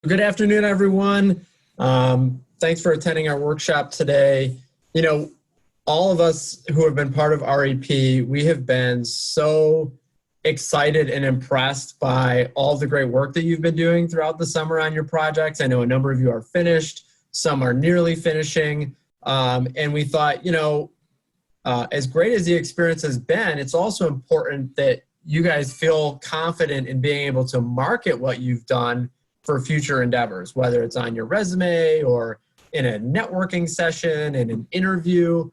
Good afternoon, everyone. Thanks for attending our workshop today. You know, all of us who have been part of REP, we have been so excited and impressed by all the great work that you've been doing throughout the summer on your projects. I know a number of you are finished, some are nearly finishing, and we thought, as great as the experience has been, it's also important that you guys feel confident in being able to market what you've done for future endeavors, whether it's on your resume or in a networking session, in an interview.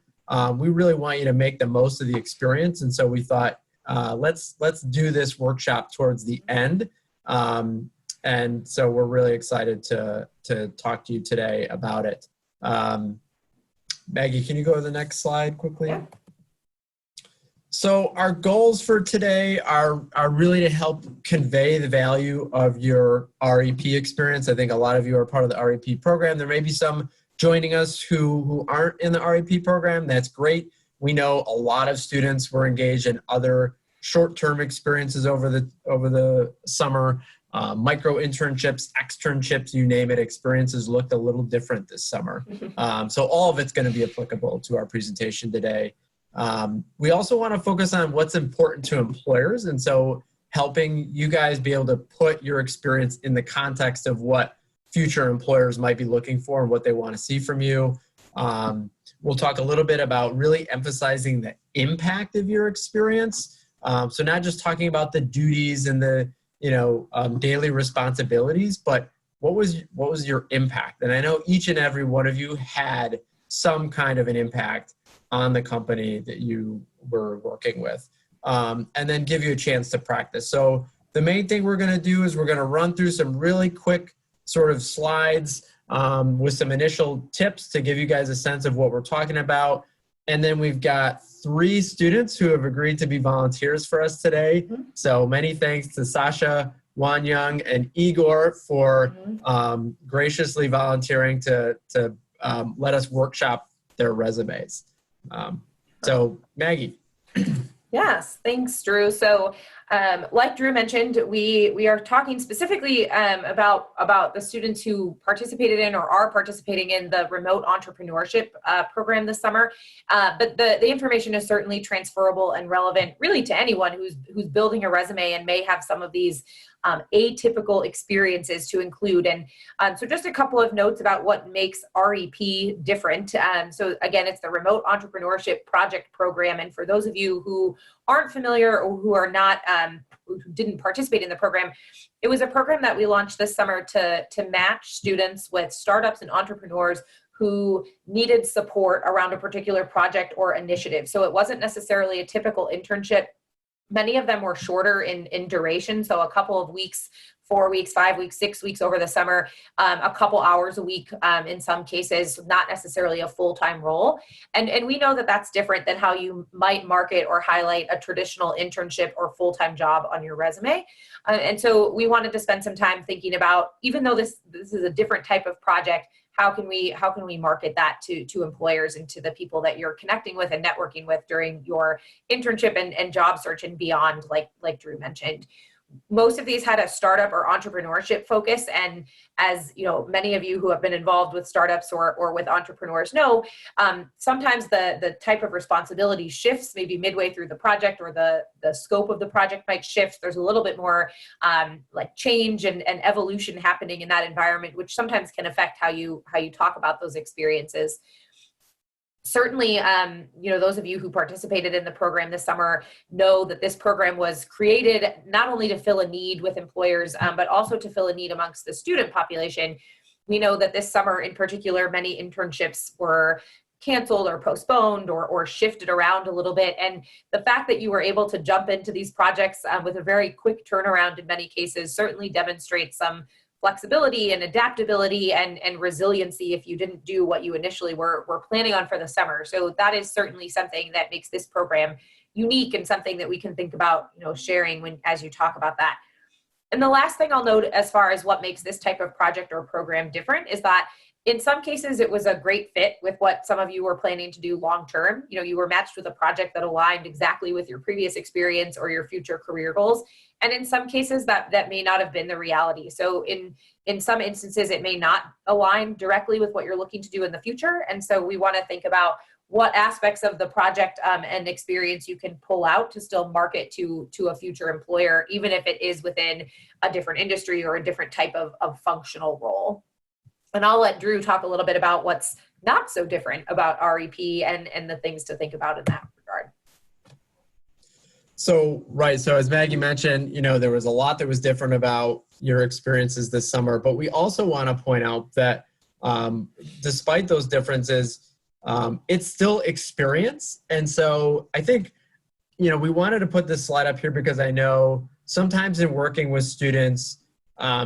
We really want you to make the most of the experience. And so we thought, let's do this workshop towards the end. And so we're really excited to talk to you today about it. Maggie, can you go to the next slide quickly? Yeah. So our goals for today are really to help convey the value of your REP experience. I think a lot of you are part of the REP program. There may be some joining us who aren't in the REP program. That's great. We know a lot of students were engaged in other short-term experiences over the summer. Micro internships, externships, you name it, experiences looked a little different this summer. So all of it's going to be applicable to our presentation today. We also want to focus on what's important to employers, and so helping you guys be able to put your experience in the context of what future employers might be looking for and what they want to see from you. We'll talk a little bit about really emphasizing the impact of your experience. So not just talking about the duties and the daily responsibilities, but what was your impact? And I know each and every one of you had some kind of an impact on the company that you were working with, and then give you a chance to practice. So the main thing we're going to do is we're going to run through some really quick sort of slides with some initial tips to give you guys a sense of what we're talking about. And then we've got 3 students who have agreed to be volunteers for us today. So many thanks to Sasha, Wanyang, and Igor for graciously volunteering to let us workshop their resumes. So Maggie. Yes, thanks, Drew. So like Drew mentioned, we are talking specifically about the students who participated in or are participating in the remote entrepreneurship program this summer. But the information is certainly transferable and relevant really to anyone who's building a resume and may have some of these atypical experiences to include. And so just a couple of notes about what makes REP different. So again, it's the Remote Entrepreneurship Project Program. And for those of you who aren't familiar or who are not, who didn't participate in the program, it was a program that we launched this summer to match students with startups and entrepreneurs who needed support around a particular project or initiative. So it wasn't necessarily a typical internship. Many of them were shorter in duration, so a couple of weeks, 4 weeks, 5 weeks, 6 weeks over the summer, a couple hours a week in some cases, not necessarily a full-time role. And we know that that's different than how you might market or highlight a traditional internship or full-time job on your resume. And so we wanted to spend some time thinking about, even though this is a different type of project, how can we market that to employers and to the people that you're connecting with and networking with during your internship and job search and beyond, like Drew mentioned. Most of these had a startup or entrepreneurship focus, and as you know, many of you who have been involved with startups or with entrepreneurs know, sometimes the type of responsibility shifts maybe midway through the project, or the scope of the project might shift. There's a little bit more like change and evolution happening in that environment, which sometimes can affect how you talk about those experiences. Certainly, those of you who participated in the program this summer know that this program was created not only to fill a need with employers, but also to fill a need amongst the student population. We know that this summer in particular, many internships were canceled or postponed or shifted around a little bit. And the fact that you were able to jump into these projects with a very quick turnaround in many cases certainly demonstrates some flexibility and adaptability and resiliency if you didn't do what you initially were planning on for the summer. So that is certainly something that makes this program unique and something that we can think about, sharing as you talk about that. And the last thing I'll note as far as what makes this type of project or program different is that In some cases, it was a great fit with what some of you were planning to do long-term. You know, you were matched with a project that aligned exactly with your previous experience or your future career goals. And in some cases that may not have been the reality. So in some instances, it may not align directly with what you're looking to do in the future. And so we want to think about what aspects of the project and experience you can pull out to still market to a future employer, even if it is within a different industry or a different type of functional role. And I'll let Drew talk a little bit about what's not so different about REP and the things to think about in that regard. So, right. So as Maggie mentioned, you know, there was a lot that was different about your experiences this summer, but we also want to point out that despite those differences, it's still experience. And so I think, you know, we wanted to put this slide up here because I know sometimes in working with students,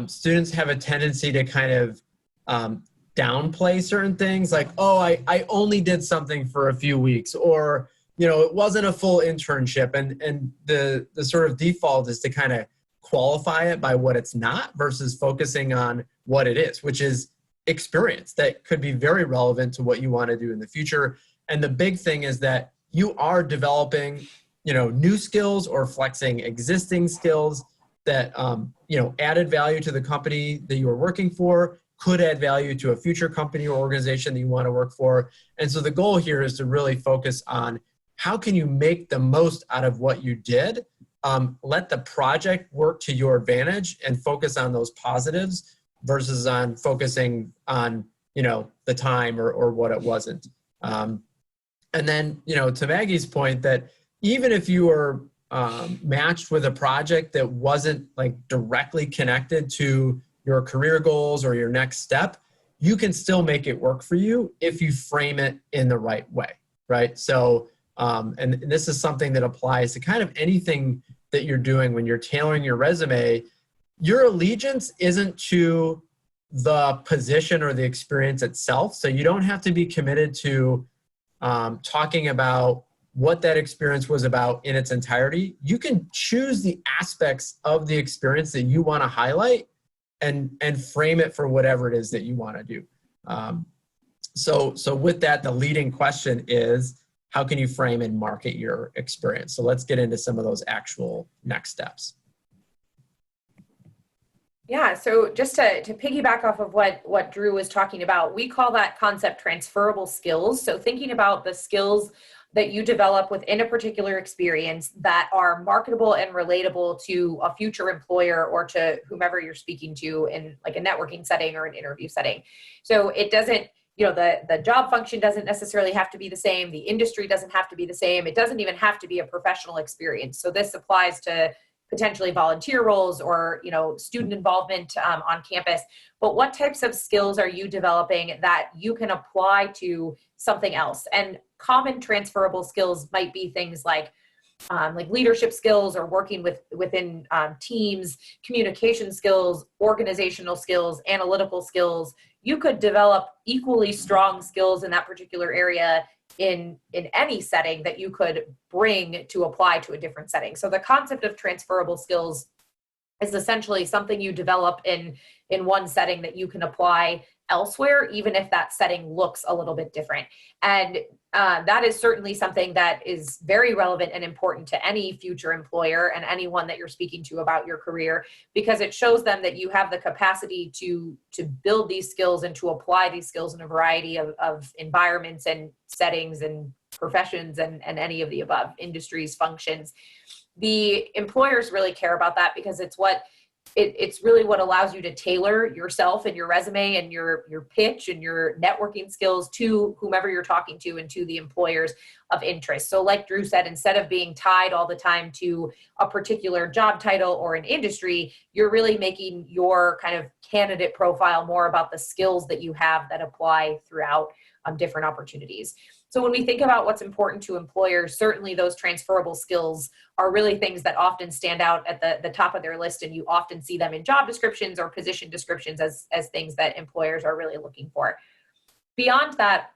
students have a tendency to kind of downplay certain things like, oh, I only did something for a few weeks, or, you know, it wasn't a full internship. And the sort of default is to kind of qualify it by what it's not versus focusing on what it is, which is experience that could be very relevant to what you want to do in the future. And the big thing is that you are developing, you know, new skills or flexing existing skills that, you know, added value to the company that you are working for, could add value to a future company or organization that you want to work for. And so the goal here is to really focus on how can you make the most out of what you did, let the project work to your advantage and focus on those positives versus on focusing on, you know, the time or what it wasn't. And then, you know, to Maggie's point that even if you were matched with a project that wasn't like directly connected to your career goals or your next step, you can still make it work for you if you frame it in the right way, right? So, and this is something that applies to kind of anything that you're doing when you're tailoring your resume. Your allegiance isn't to the position or the experience itself. So you don't have to be committed to talking about what that experience was about in its entirety. You can choose the aspects of the experience that you want to highlight and frame it for whatever it is that you want to do. So with that, the leading question is, how can you frame and market your experience? So let's get into some of those actual next steps. Yeah, so just to piggyback off of what Drew was talking about, we call that concept transferable skills. So thinking about the skills that you develop within a particular experience that are marketable and relatable to a future employer or to whomever you're speaking to in like a networking setting or an interview setting. So it doesn't, you know, the job function doesn't necessarily have to be the same. The industry doesn't have to be the same. It doesn't even have to be a professional experience. So this applies to potentially volunteer roles or, you know, student involvement on campus. But what types of skills are you developing that you can apply to something else? And common transferable skills might be things like leadership skills or working within teams, communication skills, organizational skills, analytical skills. You could develop equally strong skills in that particular area in any setting that you could bring to apply to a different setting. So the concept of transferable skills is essentially something you develop in one setting that you can apply elsewhere, even if that setting looks a little bit different. And that is certainly something that is very relevant and important to any future employer and anyone that you're speaking to about your career, because it shows them that you have the capacity to build these skills and to apply these skills in a variety of environments and settings and professions and any of the above industries, functions. The employers really care about that because it's really what allows you to tailor yourself and your resume and your pitch and your networking skills to whomever you're talking to and to the employers of interest. So like Drew said, instead of being tied all the time to a particular job title or an industry, you're really making your kind of candidate profile more about the skills that you have that apply throughout different opportunities. So when we think about what's important to employers, certainly those transferable skills are really things that often stand out at the top of their list, and you often see them in job descriptions or position descriptions as things that employers are really looking for. Beyond that,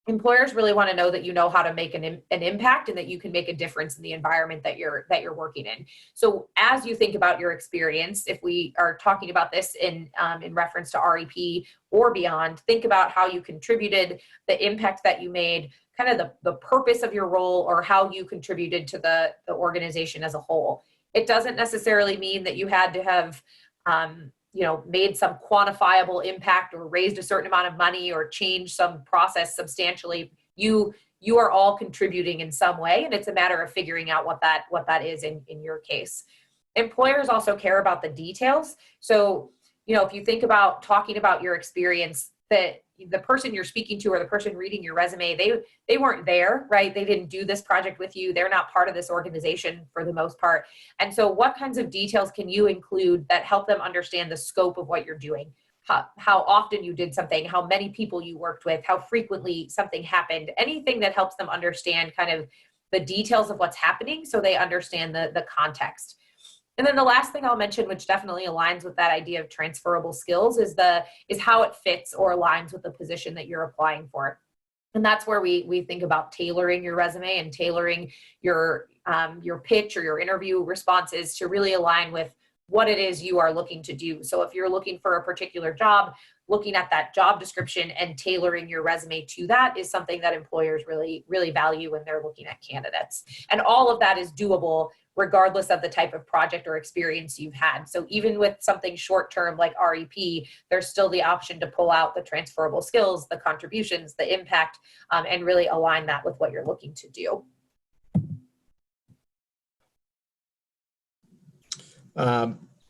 employers really want to know that you know how to make an impact and that you can make a difference in the environment that you're working in. So as you think about your experience, if we are talking about this in reference to REP or beyond, think about how you contributed, the impact that you made, kind of the purpose of your role, or how you contributed to the organization as a whole. It doesn't necessarily mean that you had to have made some quantifiable impact or raised a certain amount of money or changed some process substantially. You are all contributing in some way, and it's a matter of figuring out what that is in your case. Employers also care about the details. So, if you think about talking about your experience, that the person you're speaking to or the person reading your resume, they weren't there, right? They didn't do this project with you. They're not part of this organization for the most part. And so what kinds of details can you include that help them understand the scope of what you're doing? How often you did something, how many people you worked with, how frequently something happened, anything that helps them understand kind of the details of what's happening so they understand the context. And then the last thing I'll mention, which definitely aligns with that idea of transferable skills, is how it fits or aligns with the position that you're applying for. And that's where we think about tailoring your resume and tailoring your pitch or your interview responses to really align with what it is you are looking to do. So if you're looking for a particular job, looking at that job description and tailoring your resume to that is something that employers really, really value when they're looking at candidates. And all of that is doable regardless of the type of project or experience you've had. So even with something short-term like REP, there's still the option to pull out the transferable skills, the contributions, the impact, and really align that with what you're looking to do.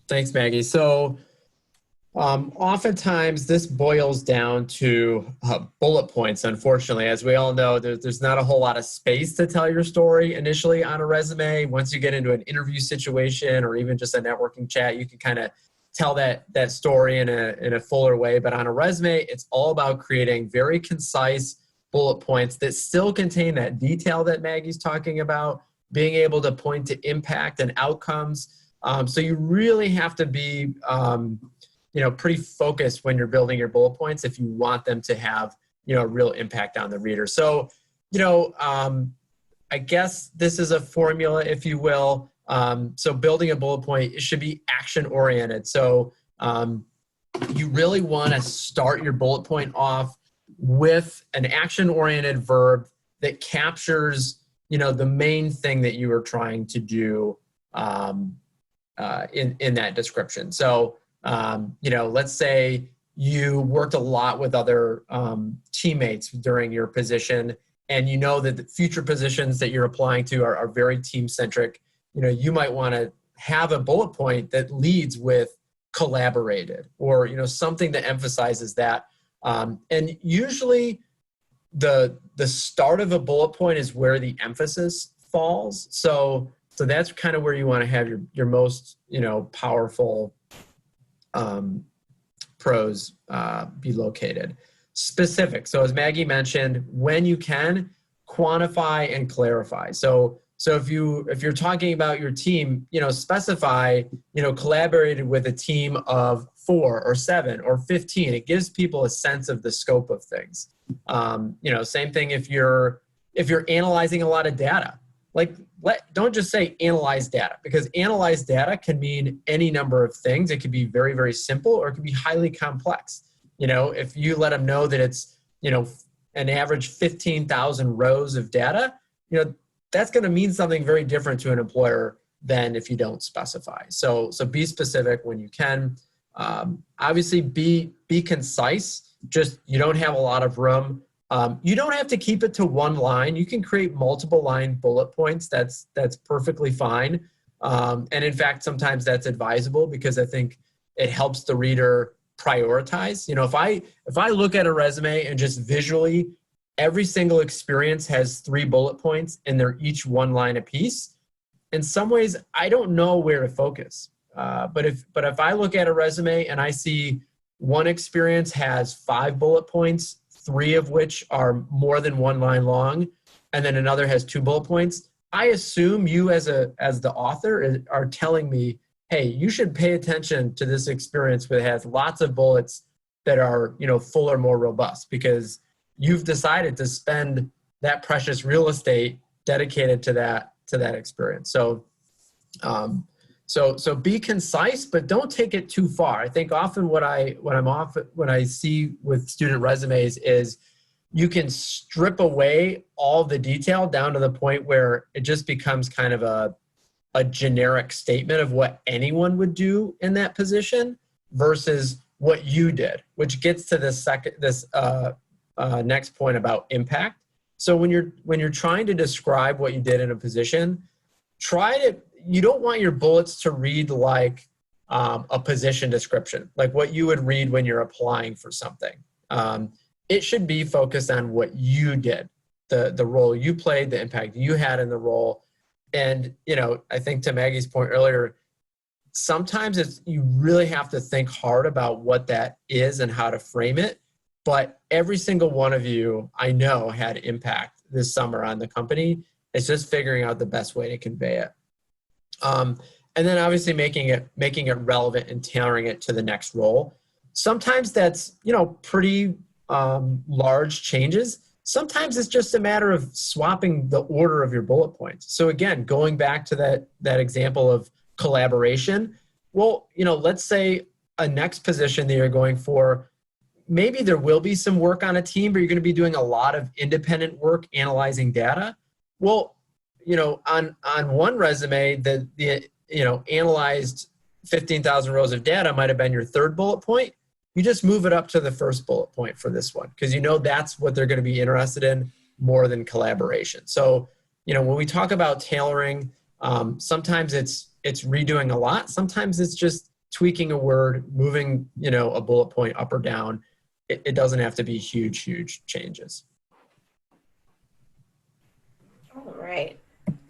Thanks, Maggie. So oftentimes this boils down to bullet points, unfortunately. As we all know, there's not a whole lot of space to tell your story initially on a resume. Once you get into an interview situation or even just a networking chat, you can kind of tell that story in a fuller way. But on a resume, it's all about creating very concise bullet points that still contain that detail that Maggie's talking about, being able to point to impact and outcomes. So you really have to be pretty focused when you're building your bullet points if you want them to have, a real impact on the reader. So, I guess this is a formula, if you will. So building a bullet point, it should be action oriented. So you really want to start your bullet point off with an action oriented verb that captures, the main thing that you are trying to do in that description. So, let's say you worked a lot with other teammates during your position, and you know that the future positions that you're applying to are very team-centric. You might want to have a bullet point that leads with collaborated, or, something that emphasizes that. And usually the start of a bullet point is where the emphasis falls. So that's kind of where you want to have your most, powerful prose be located. Specific. So as Maggie mentioned, when you can, quantify and clarify. So if you're talking about your team, specify, collaborated with a team of 4 or 7 or 15. It gives people a sense of the scope of things. Same thing if you're analyzing a lot of data. Don't just say analyze data, because analyze data can mean any number of things. It could be very, very simple, or it could be highly complex. If you let them know that it's, an average 15,000 rows of data, that's going to mean something very different to an employer than if you don't specify. So be specific when you can. Obviously be concise. Just, you don't have a lot of room. You don't have to keep it to one line. You can create multiple line bullet points. That's perfectly fine. And in fact, sometimes that's advisable, because I think it helps the reader prioritize. If I look at a resume and just visually, every single experience has 3 bullet points and they're each 1 line apiece, in some ways, I don't know where to focus. But if I look at a resume and I see one experience has 5 bullet points, 3 of which are more than 1 line long, and then another has 2 bullet points, I assume you as the author are telling me, hey, you should pay attention to this experience that has lots of bullets that are, fuller, more robust, because you've decided to spend that precious real estate dedicated to that experience. So so be concise, but don't take it too far. I think often what I see with student resumes is you can strip away all the detail down to the point where it just becomes kind of a generic statement of what anyone would do in that position versus what you did, which gets to this next point about impact. So when you're trying to describe what you did in a position, you don't want your bullets to read like a position description, like what you would read when you're applying for something. It should be focused on what you did, the role you played, the impact you had in the role. And, I think to Maggie's point earlier, sometimes you really have to think hard about what that is and how to frame it. But every single one of you, I know, had impact this summer on the company. It's just figuring out the best way to convey it. And then obviously making it relevant and tailoring it to the next role. Sometimes that's, pretty large changes. Sometimes it's just a matter of swapping the order of your bullet points. So again, going back to that example of collaboration, well, let's say a next position that you're going for, maybe there will be some work on a team, but you're going to be doing a lot of independent work analyzing data. Well, on one resume, the analyzed 15,000 rows of data might have been your third bullet point. You just move it up to the first bullet point for this one because that's what they're going to be interested in more than collaboration. So, when we talk about tailoring, sometimes it's redoing a lot. Sometimes it's just tweaking a word, moving, a bullet point up or down. It doesn't have to be huge changes. All right.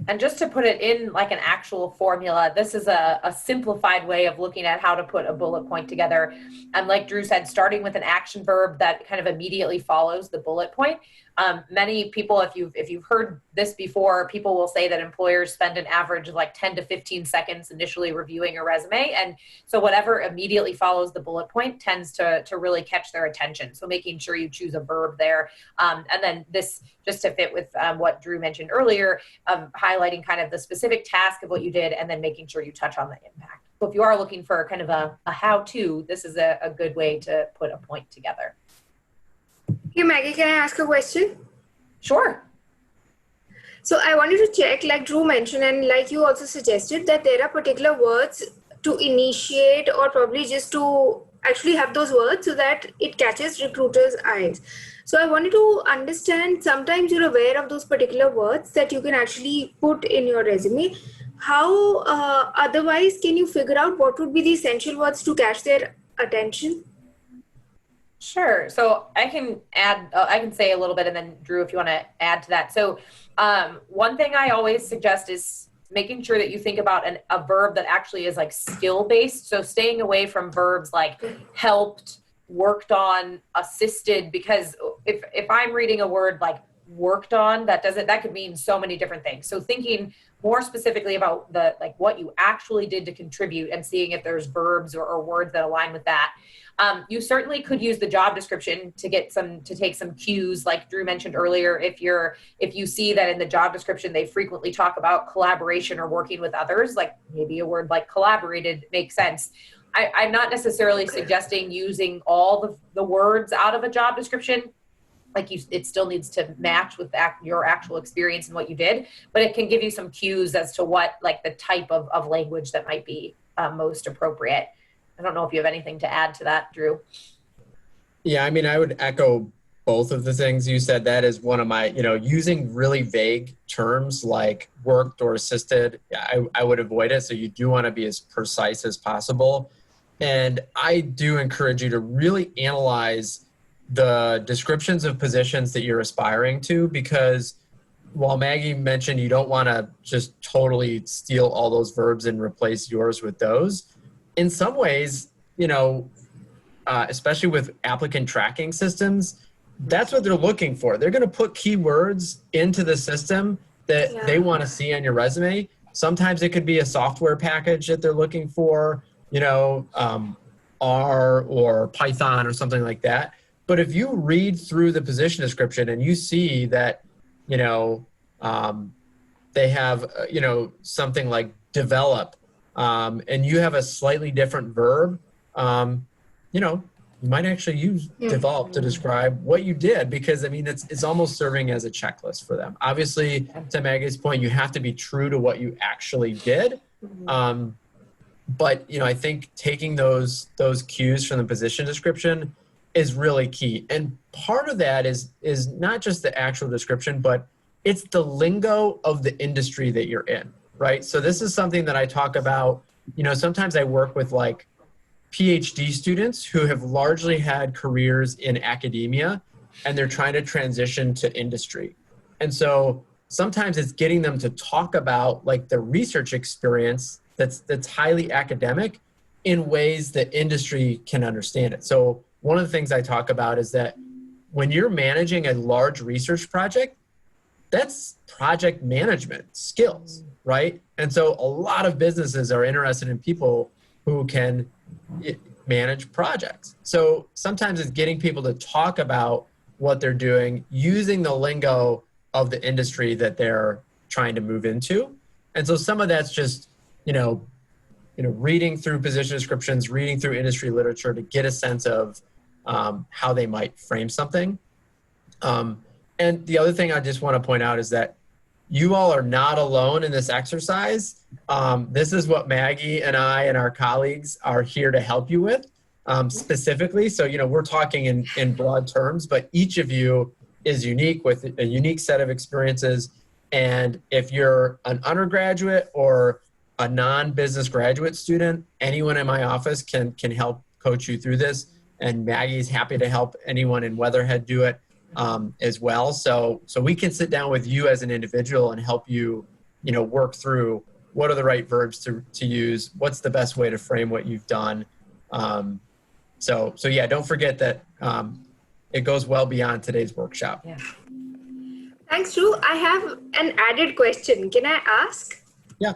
And just to put it in like an actual formula, this is a simplified way of looking at how to put a bullet point together. And like Drew said, starting with an action verb that kind of immediately follows the bullet point. Many people, if you've heard this before, people will say that employers spend an average of like 10 to 15 seconds initially reviewing a resume. And so whatever immediately follows the bullet point tends to really catch their attention. So making sure you choose a verb there. And then this, just to fit with what Drew mentioned earlier, highlighting kind of the specific task of what you did and then making sure you touch on the impact. So if you are looking for kind of a how-to, this is a good way to put a point together. Hey Maggie, can I ask a question? Sure. So I wanted to check, like Drew mentioned, and like you also suggested, that there are particular words to initiate or probably just to actually have those words so that it catches recruiters' eyes. So I wanted to understand, sometimes you're aware of those particular words that you can actually put in your resume. How otherwise can you figure out what would be the essential words to catch their attention? Sure. So I can say a little bit, and then Drew, if you want to add to that. So one thing I always suggest is making sure that you think about a verb that actually is like skill based. So staying away from verbs like helped, worked on, assisted, because if I'm reading a word like worked on, that could mean so many different things. So thinking more specifically about what you actually did to contribute and seeing if there's verbs or words that align with that. You certainly could use the job description to take some cues, like Drew mentioned earlier. If you see that in the job description they frequently talk about collaboration or working with others, like maybe a word like collaborated makes sense. I'm not necessarily suggesting using all the words out of a job description. It still needs to match with your actual experience and what you did, but it can give you some cues as to what the type of language that might be most appropriate. I don't know if you have anything to add to that, Drew. Yeah, I mean, I would echo both of the things you said. That is one of my, using really vague terms like worked or assisted, I would avoid it. So you do want to be as precise as possible. And I do encourage you to really analyze the descriptions of positions that you're aspiring to, because while Maggie mentioned you don't want to just totally steal all those verbs and replace yours with those, in some ways, especially with applicant tracking systems, that's what they're looking for. They're going to put keywords into the system that they want to see on your resume. Sometimes it could be a software package that they're looking for, R or Python or something like that. But if you read through the position description and you see that, they have, something like develop, and you have a slightly different verb, you might actually use develop to describe what you did, because it's almost serving as a checklist for them. Obviously, to Maggie's point, you have to be true to what you actually did. But I think taking those cues from the position description is really key. And part of that is not just the actual description, but it's the lingo of the industry that you're in, right? So this is something that I talk about. Sometimes I work with like PhD students who have largely had careers in academia, and they're trying to transition to industry. And so sometimes it's getting them to talk about like the research experience that's highly academic in ways that industry can understand it. So one of the things I talk about is that when you're managing a large research project, that's project management skills, right? And so a lot of businesses are interested in people who can manage projects. So sometimes it's getting people to talk about what they're doing using the lingo of the industry that they're trying to move into. And so some of that's just, reading through position descriptions, reading through industry literature to get a sense of how they might frame something. And the other thing I just want to point out is that you all are not alone in this exercise. This is what Maggie and I and our colleagues are here to help you with specifically. So, we're talking in broad terms, but each of you is unique with a unique set of experiences. And if you're an undergraduate or a non-business graduate student, anyone in my office can help coach you through this. And Maggie's happy to help anyone in Weatherhead do it as well. So we can sit down with you as an individual and help you, work through what are the right verbs to use, what's the best way to frame what you've done. So yeah, don't forget that it goes well beyond today's workshop. Yeah. Thanks, Drew. I have an added question. Can I ask? Yeah.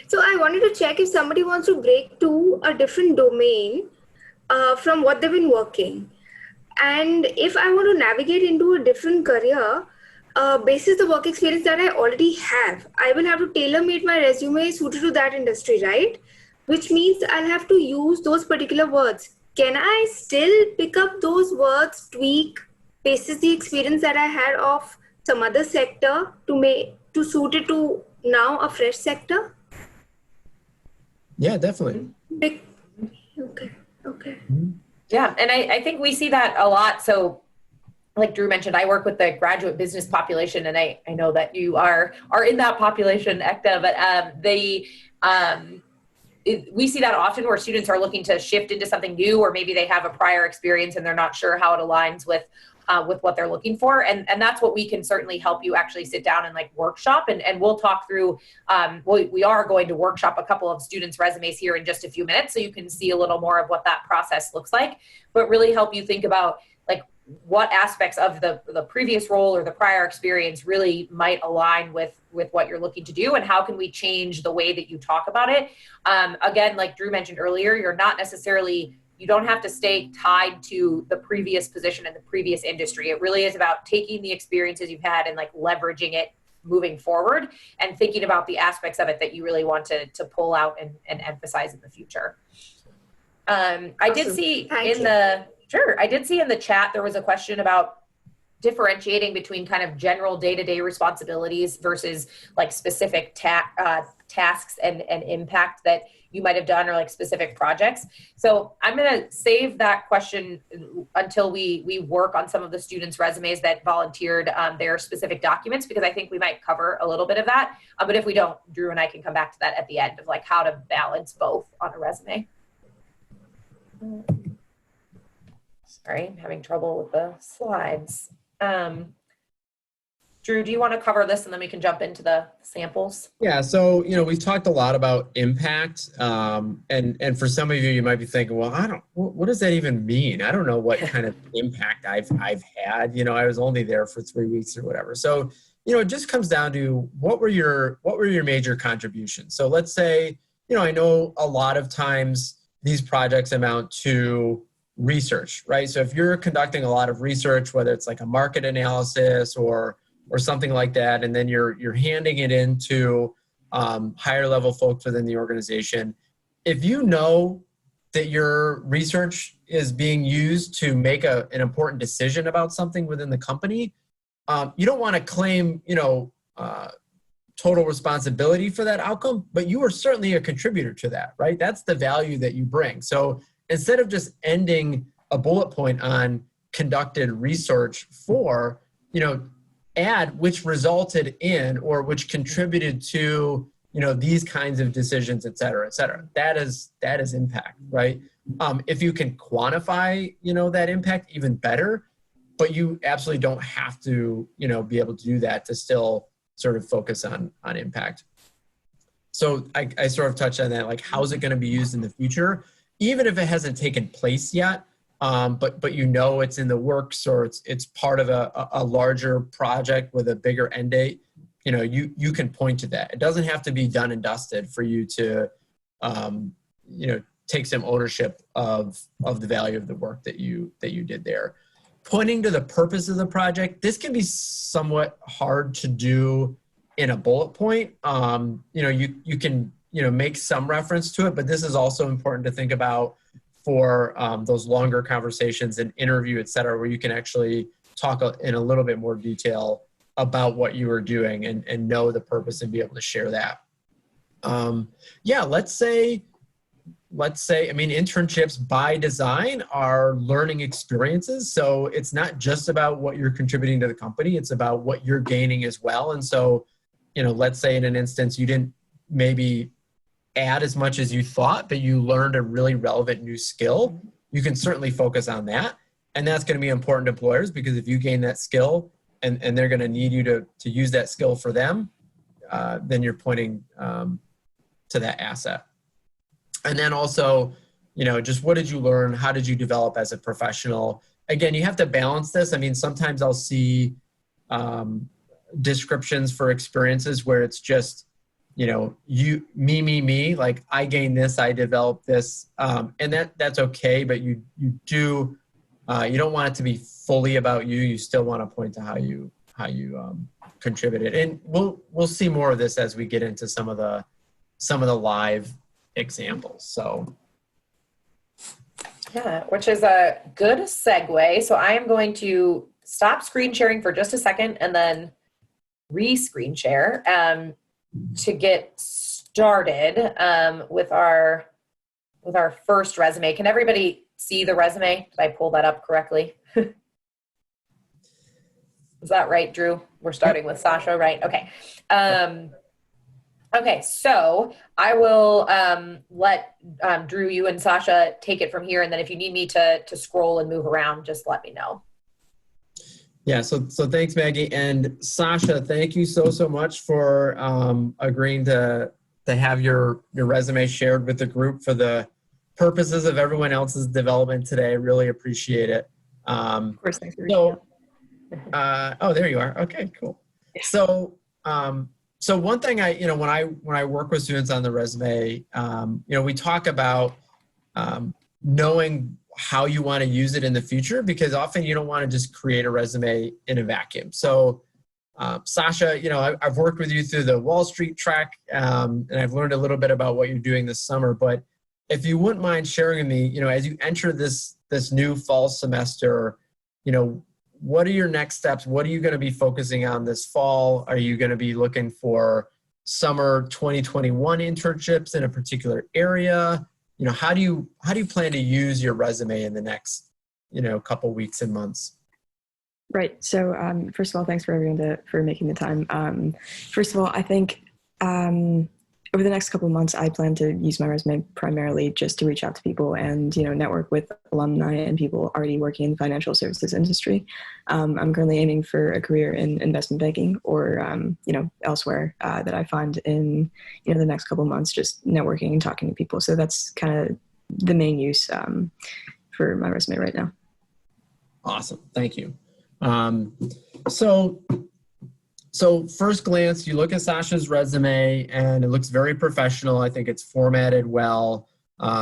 So I wanted to check if somebody wants to break to a different domain from what they've been working. And if I want to navigate into a different career, basis the work experience that I already have, I will have to tailor-make my resume suited to that industry, right? Which means I'll have to use those particular words. Can I still pick up those words, tweak, basis the experience that I had of some other sector to suit it to now a fresh sector? Yeah, definitely. Okay. Yeah, and I think we see that a lot. So like Drew mentioned, I work with the graduate business population, and I know that you are in that population, Ekta, but we see that often where students are looking to shift into something new, or maybe they have a prior experience and they're not sure how it aligns with what they're looking for. And that's what we can certainly help you actually sit down and like workshop. And we'll talk through, we are going to workshop a couple of students' resumes here in just a few minutes, so you can see a little more of what that process looks like, but really help you think about like what aspects of the previous role or the prior experience really might align with what you're looking to do, and how can we change the way that you talk about it. Again, like Drew mentioned earlier, you don't have to stay tied to the previous position in the previous industry. It really is about taking the experiences you've had and like leveraging it moving forward, and thinking about the aspects of it that you really want to pull out and emphasize in the future. I did see in the chat, there was a question about differentiating between kind of general day-to-day responsibilities versus like specific tasks and impact that you might have done, or like specific projects. So I'm going to save that question until we work on some of the students' resumes that volunteered their specific documents, because I think we might cover a little bit of that. But if we don't, Drew and I can come back to that at the end of like how to balance both on a resume. Sorry, I'm having trouble with the slides. Drew, do you want to cover this and then we can jump into the samples? Yeah, so, we've talked a lot about impact. And for some of you, you might be thinking, well, what does that even mean? I don't know what kind of impact I've had. I was only there for 3 weeks or whatever. So, it just comes down to what were your major contributions? So let's say, I know a lot of times these projects amount to, research, right? So if you're conducting a lot of research, whether it's like a market analysis or something like that, and then you're handing it into higher level folks within the organization, if you know that your research is being used to make an important decision about something within the company, you don't want to claim, total responsibility for that outcome, but you are certainly a contributor to that, right? That's the value that you bring. So instead of just ending a bullet point on conducted research for, add which resulted in or which contributed to, these kinds of decisions, et cetera, et cetera. That is impact, right? If you can quantify, that impact, even better, but you absolutely don't have to, be able to do that to still sort of focus on impact. So I sort of touched on that, like how's it going to be used in the future, even if it hasn't taken place yet, but it's in the works or it's part of a larger project with a bigger end date. You can point to that. It doesn't have to be done and dusted for you to, take some ownership of the value of the work that you did there. Pointing to the purpose of the project, this can be somewhat hard to do in a bullet point. You can make some reference to it, but this is also important to think about for those longer conversations and interview, et cetera, where you can actually talk in a little bit more detail about what you were doing and know the purpose and be able to share that. Let's say, internships by design are learning experiences. So it's not just about what you're contributing to the company, it's about what you're gaining as well. And so, let's say in an instance, you didn't maybe add as much as you thought, but you learned a really relevant new skill. You can certainly focus on that. And that's going to be important to employers because if you gain that skill and they're going to need you to use that skill for them, then you're pointing to that asset. And then also, just what did you learn? How did you develop as a professional? Again, you have to balance this. Sometimes I'll see descriptions for experiences where it's just, me, like I gained this, I developed this. And that's okay, but you don't want it to be fully about you. You still want to point to how you contributed. And we'll see more of this as we get into some of the live examples. So yeah, which is a good segue. So I am going to stop screen sharing for just a second and then re-screen share to get started with our first resume. Can everybody see the resume? Did I pull that up correctly? Is that right, Drew? We're starting with Sasha, right? Okay. Okay, so I will let Drew, you and Sasha take it from here, and then if you need me to scroll and move around, just let me know. Yeah, so thanks, Maggie. And Sasha, thank you so much for agreeing to have your resume shared with the group for the purposes of everyone else's development today. I really appreciate it. Of course, thanks for reaching out. Oh, there you are. Okay, cool. So one thing when I work with students on the resume, we talk about knowing how you want to use it in the future, because often you don't want to just create a resume in a vacuum. So Sasha, I've worked with you through the Wall Street track, and I've learned a little bit about what you're doing this summer. But if you wouldn't mind sharing with me, as you enter this new fall semester, what are your next steps? What are you going to be focusing on this fall? Are you going to be looking for summer 2021 internships in a particular area? How do you plan to use your resume in the next, couple weeks and months? Right. So first of all, thanks for everyone for making the time. First of all, I think over the next couple of months, I plan to use my resume primarily just to reach out to people and, network with alumni and people already working in the financial services industry. I'm currently aiming for a career in investment banking or, elsewhere that I find in, the next couple of months, just networking and talking to people. So that's kind of the main use for my resume right now. Awesome. Thank you. So first glance, you look at Sasha's resume and it looks very professional. I think it's formatted well.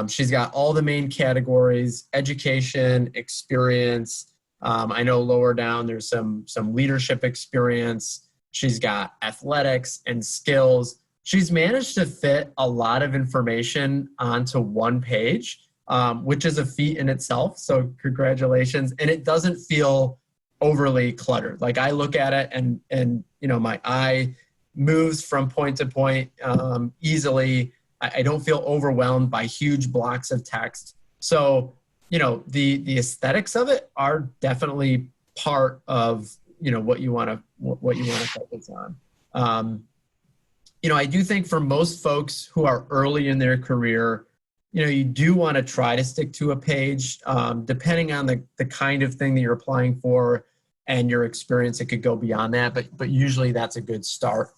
She's got all the main categories: education, experience. I know lower down there's some leadership experience. She's got athletics and skills. She's managed to fit a lot of information onto one page, which is a feat in itself. So congratulations. And it doesn't feel overly cluttered. Like I look at it and my eye moves from point to point easily. I don't feel overwhelmed by huge blocks of text. So, the aesthetics of it are definitely part of, what you want to focus on. I do think for most folks who are early in their career, you do want to try to stick to a page, depending on the kind of thing that you're applying for and your experience. It could go beyond that, but usually that's a good start.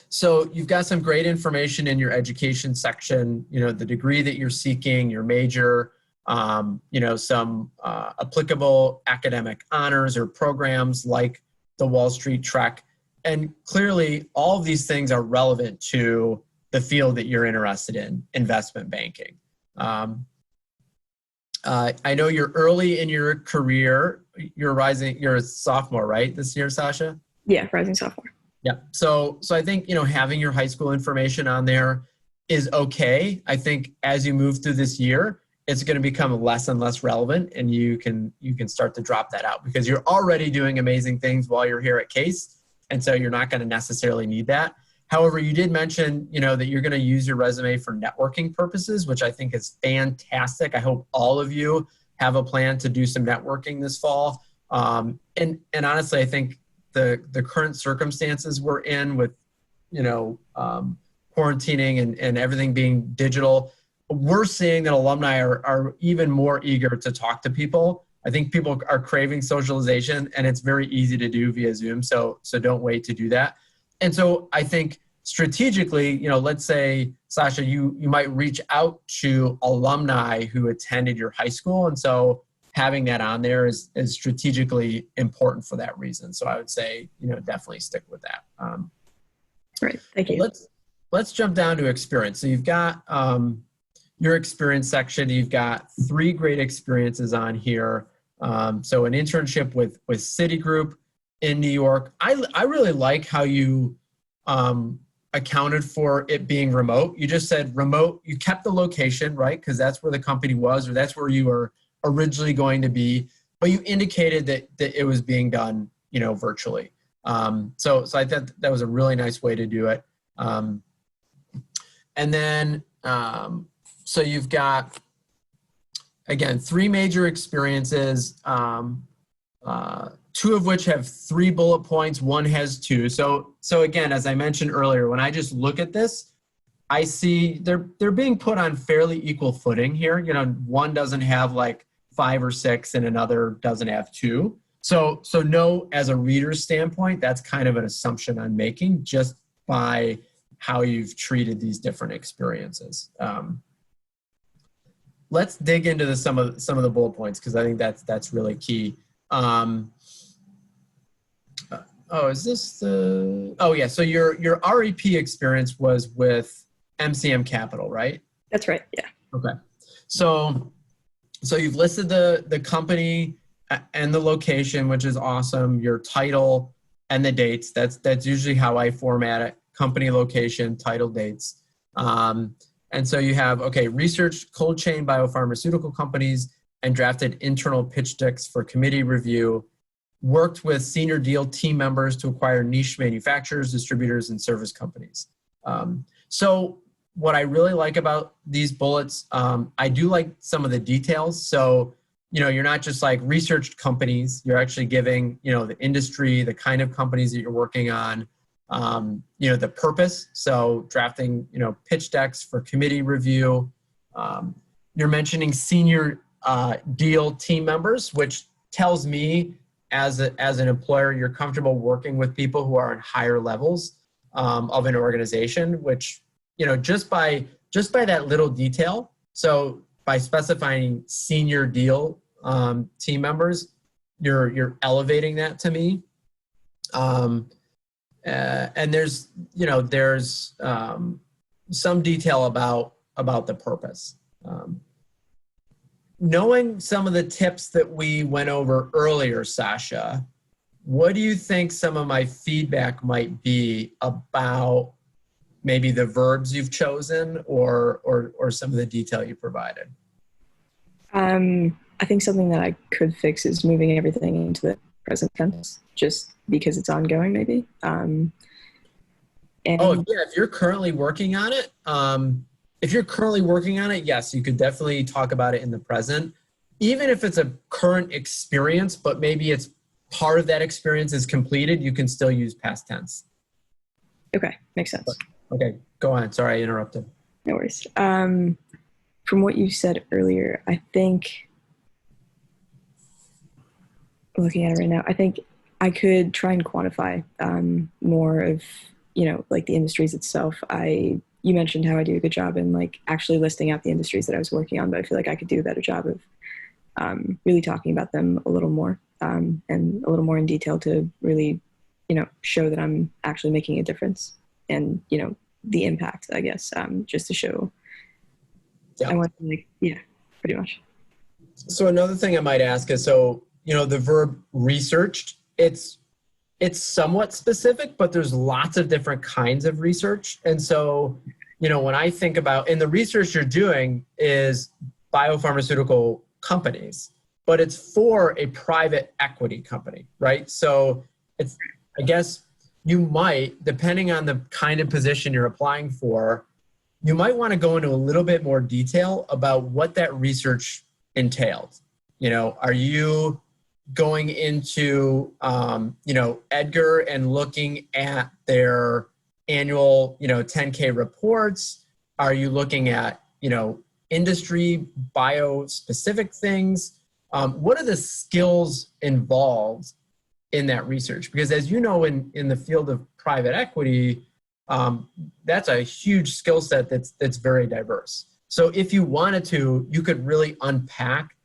So you've got some great information in your education section, the degree that you're seeking, your major, some applicable academic honors or programs like the Wall Street Trek. And clearly all of these things are relevant to the field that you're interested in, investment banking. I know you're early in your career. You're a sophomore, right, this year, Sasha? Yeah, rising sophomore. Yeah. So I think, having your high school information on there is okay. I think as you move through this year, it's going to become less and less relevant, and you can start to drop that out because you're already doing amazing things while you're here at Case. And so you're not going to necessarily need that. However, you did mention, that you're going to use your resume for networking purposes, which I think is fantastic. I hope all of you have a plan to do some networking this fall. And honestly, I think the current circumstances we're in with, quarantining and everything being digital, we're seeing that alumni are even more eager to talk to people. I think people are craving socialization, and it's very easy to do via Zoom. So don't wait to do that. And so I think strategically, let's say, Sasha, you might reach out to alumni who attended your high school. And so having that on there is strategically important for that reason. So I would say, definitely stick with that. Great, thank you. Let's jump down to experience. So you've got your experience section. You've got 3 great experiences on here. So an internship with Citigroup in New York. I really like how you accounted for it being remote. You just said remote. You kept the location, right? Because that's where the company was, or that's where you were originally going to be. But you indicated that it was being done, virtually. So I thought that was a really nice way to do it. And then so you've got, again, 3 major experiences. 2 of which have 3 bullet points, 1 has 2. So again, as I mentioned earlier, when I just look at this, I see they're being put on fairly equal footing here. One doesn't have like 5 or 6 and another doesn't have 2. So no, as a reader's standpoint, that's kind of an assumption I'm making just by how you've treated these different experiences. Let's dig into some of the bullet points because I think that's really key. Is this the? Oh yeah. So your REP experience was with MCM Capital, right? That's right. Yeah. Okay. So you've listed the company and the location, which is awesome. Your title and the dates. That's usually how I format it: company, location, title, dates. And so you have researched cold chain biopharmaceutical companies and drafted internal pitch decks for committee review. Worked with senior deal team members to acquire niche manufacturers, distributors, and service companies. So what I really like about these bullets, I do like some of the details. So, you're not just like researched companies, you're actually giving, the industry, the kind of companies that you're working on, the purpose. So drafting, pitch decks for committee review. You're mentioning senior deal team members, which tells me as an employer, you're comfortable working with people who are in higher levels of an organization, which, just by that little detail. So by specifying senior deal team members, you're elevating that to me. And there's some detail about, about the purpose. Knowing some of the tips that we went over earlier, Sasha, what do you think some of my feedback might be about maybe the verbs you've chosen or some of the detail you provided? I think something that I could fix is moving everything into the present tense, just because it's ongoing, maybe. And Oh, yeah, if you're currently working on it, yes, you could definitely talk about it in the present. Even if it's a current experience, but maybe it's part of that experience is completed, you can still use past tense. Okay, makes sense. Okay, go on. Sorry, I interrupted. No worries. From what you said earlier, I think, looking at it right now, I think I could try and quantify more of, like the industries itself. You mentioned how I do a good job in like actually listing out the industries that I was working on, but I feel like I could do a better job of really talking about them a little more and a little more in detail to really, show that I'm actually making a difference and, the impact, I guess, just to show. Yeah. I want to pretty much. So another thing I might ask is, the verb researched, it's somewhat specific, but there's lots of different kinds of research. And so, when I think about, and the research you're doing is biopharmaceutical companies, but it's for a private equity company, right? So I guess you might, depending on the kind of position you're applying for, you might want to go into a little bit more detail about what that research entailed. Are you going into, Edgar and looking at their annual, 10K reports? Are you looking at, industry bio-specific things? What are the skills involved in that research? Because as you know, in the field of private equity, that's a huge skill set that's very diverse. So if you wanted to, you could really unpack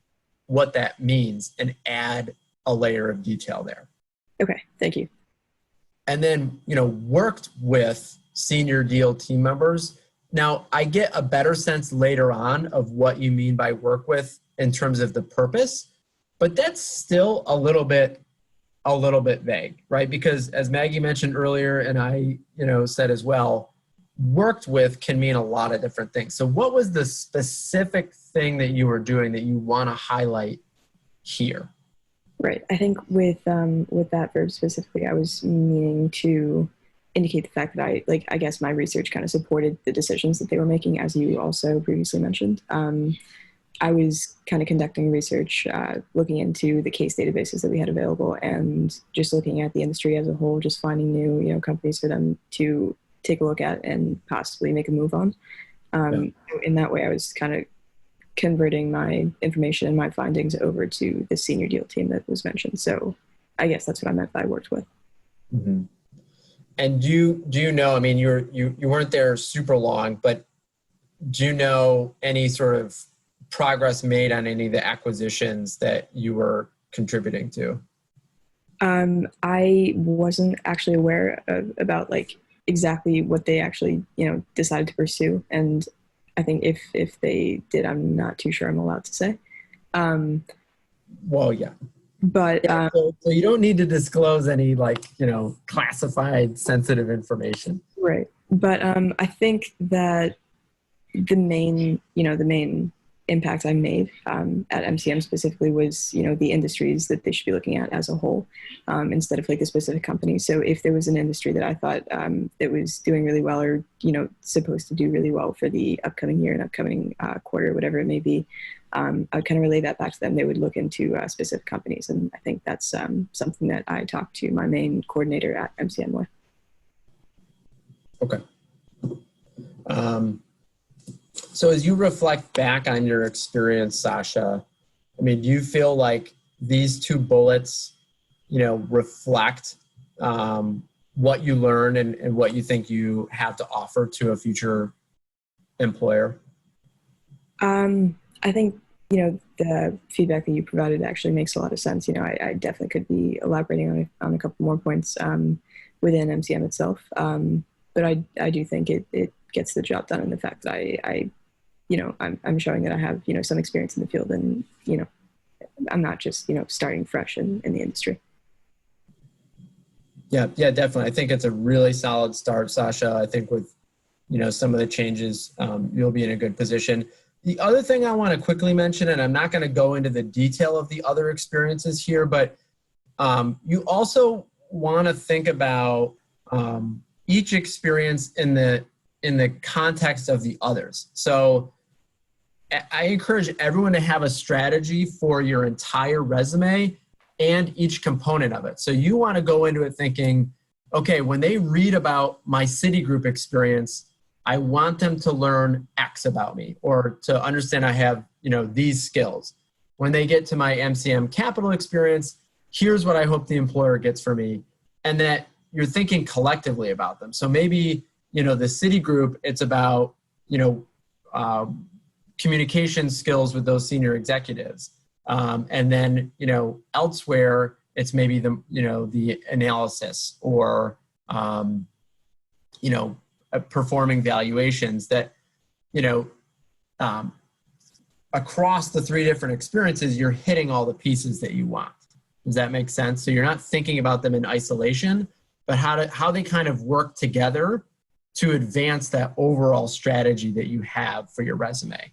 what that means and add a layer of detail there. Okay, thank you. And then, worked with senior deal team members. Now, I get a better sense later on of what you mean by work with in terms of the purpose, but that's still a little bit vague, right? Because as Maggie mentioned earlier, and I, said as well, worked with can mean a lot of different things. So what was the specific thing that you were doing that you want to highlight here? Right. I think with that verb specifically, I was meaning to indicate the fact that I guess my research kind of supported the decisions that they were making, as you also previously mentioned. I was kind of conducting research, looking into the case databases that we had available and just looking at the industry as a whole, just finding new, companies for them to take a look at and possibly make a move on. In that way, I was kind of converting my information and my findings over to the senior deal team that was mentioned. So I guess that's what I meant by worked with. Mm-hmm. And do you know, I mean, you weren't there super long, but do you know any sort of progress made on any of the acquisitions that you were contributing to? I wasn't actually aware about like exactly what they actually, decided to pursue. And I think if they did, I'm not too sure I'm allowed to say. Well, yeah. But so you don't need to disclose any classified sensitive information. Right. But I think that the main impact I made at MCM specifically was, the industries that they should be looking at as a whole, instead of like the specific company. So if there was an industry that I thought that was doing really well or, supposed to do really well for the upcoming year and upcoming quarter, whatever it may be, I would kind of relay that back to them. They would look into specific companies. And I think that's something that I talked to my main coordinator at MCM with. Okay. So as you reflect back on your experience, Sasha, I mean, do you feel like these two bullets, reflect what you learned and what you think you have to offer to a future employer? I think, the feedback that you provided actually makes a lot of sense. I definitely could be elaborating on a couple more points within MCM itself. But I do think it gets the job done in the fact that I I'm showing that I have, some experience in the field, and, I'm not just, starting fresh in the industry. Yeah, definitely. I think it's a really solid start, Sasha. I think with, some of the changes, you'll be in a good position. The other thing I want to quickly mention, and I'm not going to go into the detail of the other experiences here, but you also want to think about each experience in the context of the others. So I encourage everyone to have a strategy for your entire resume and each component of it. So you want to go into it thinking, okay, when they read about my Citigroup experience, I want them to learn X about me, or to understand I have, these skills. When they get to my MCM Capital experience, here's what I hope the employer gets for me. And that you're thinking collectively about them. So maybe, the Citigroup, it's about, communication skills with those senior executives. And then, elsewhere, it's maybe the analysis or, performing valuations that, across the three different experiences, you're hitting all the pieces that you want. Does that make sense? So you're not thinking about them in isolation, but how they kind of work together to advance that overall strategy that you have for your resume.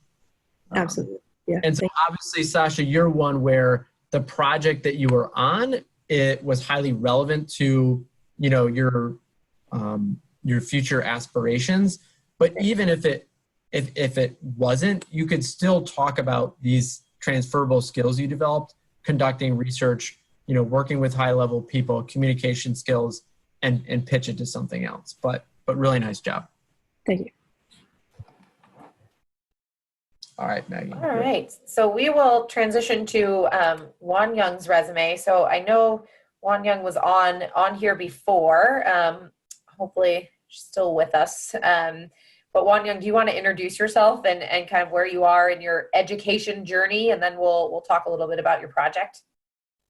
Absolutely. Yeah. And so obviously, Sasha, you're one where the project that you were on, it was highly relevant to, your future aspirations. But even if it wasn't, you could still talk about these transferable skills you developed, conducting research, working with high level people, communication skills, and pitch it to something else. But really nice job. Thank you. All right, Maggie. All right. So we will transition to Wan Young's resume. So I know Wan Young was on here before. Hopefully she's still with us. But Wan Young, do you want to introduce yourself and kind of where you are in your education journey? And then we'll talk a little bit about your project.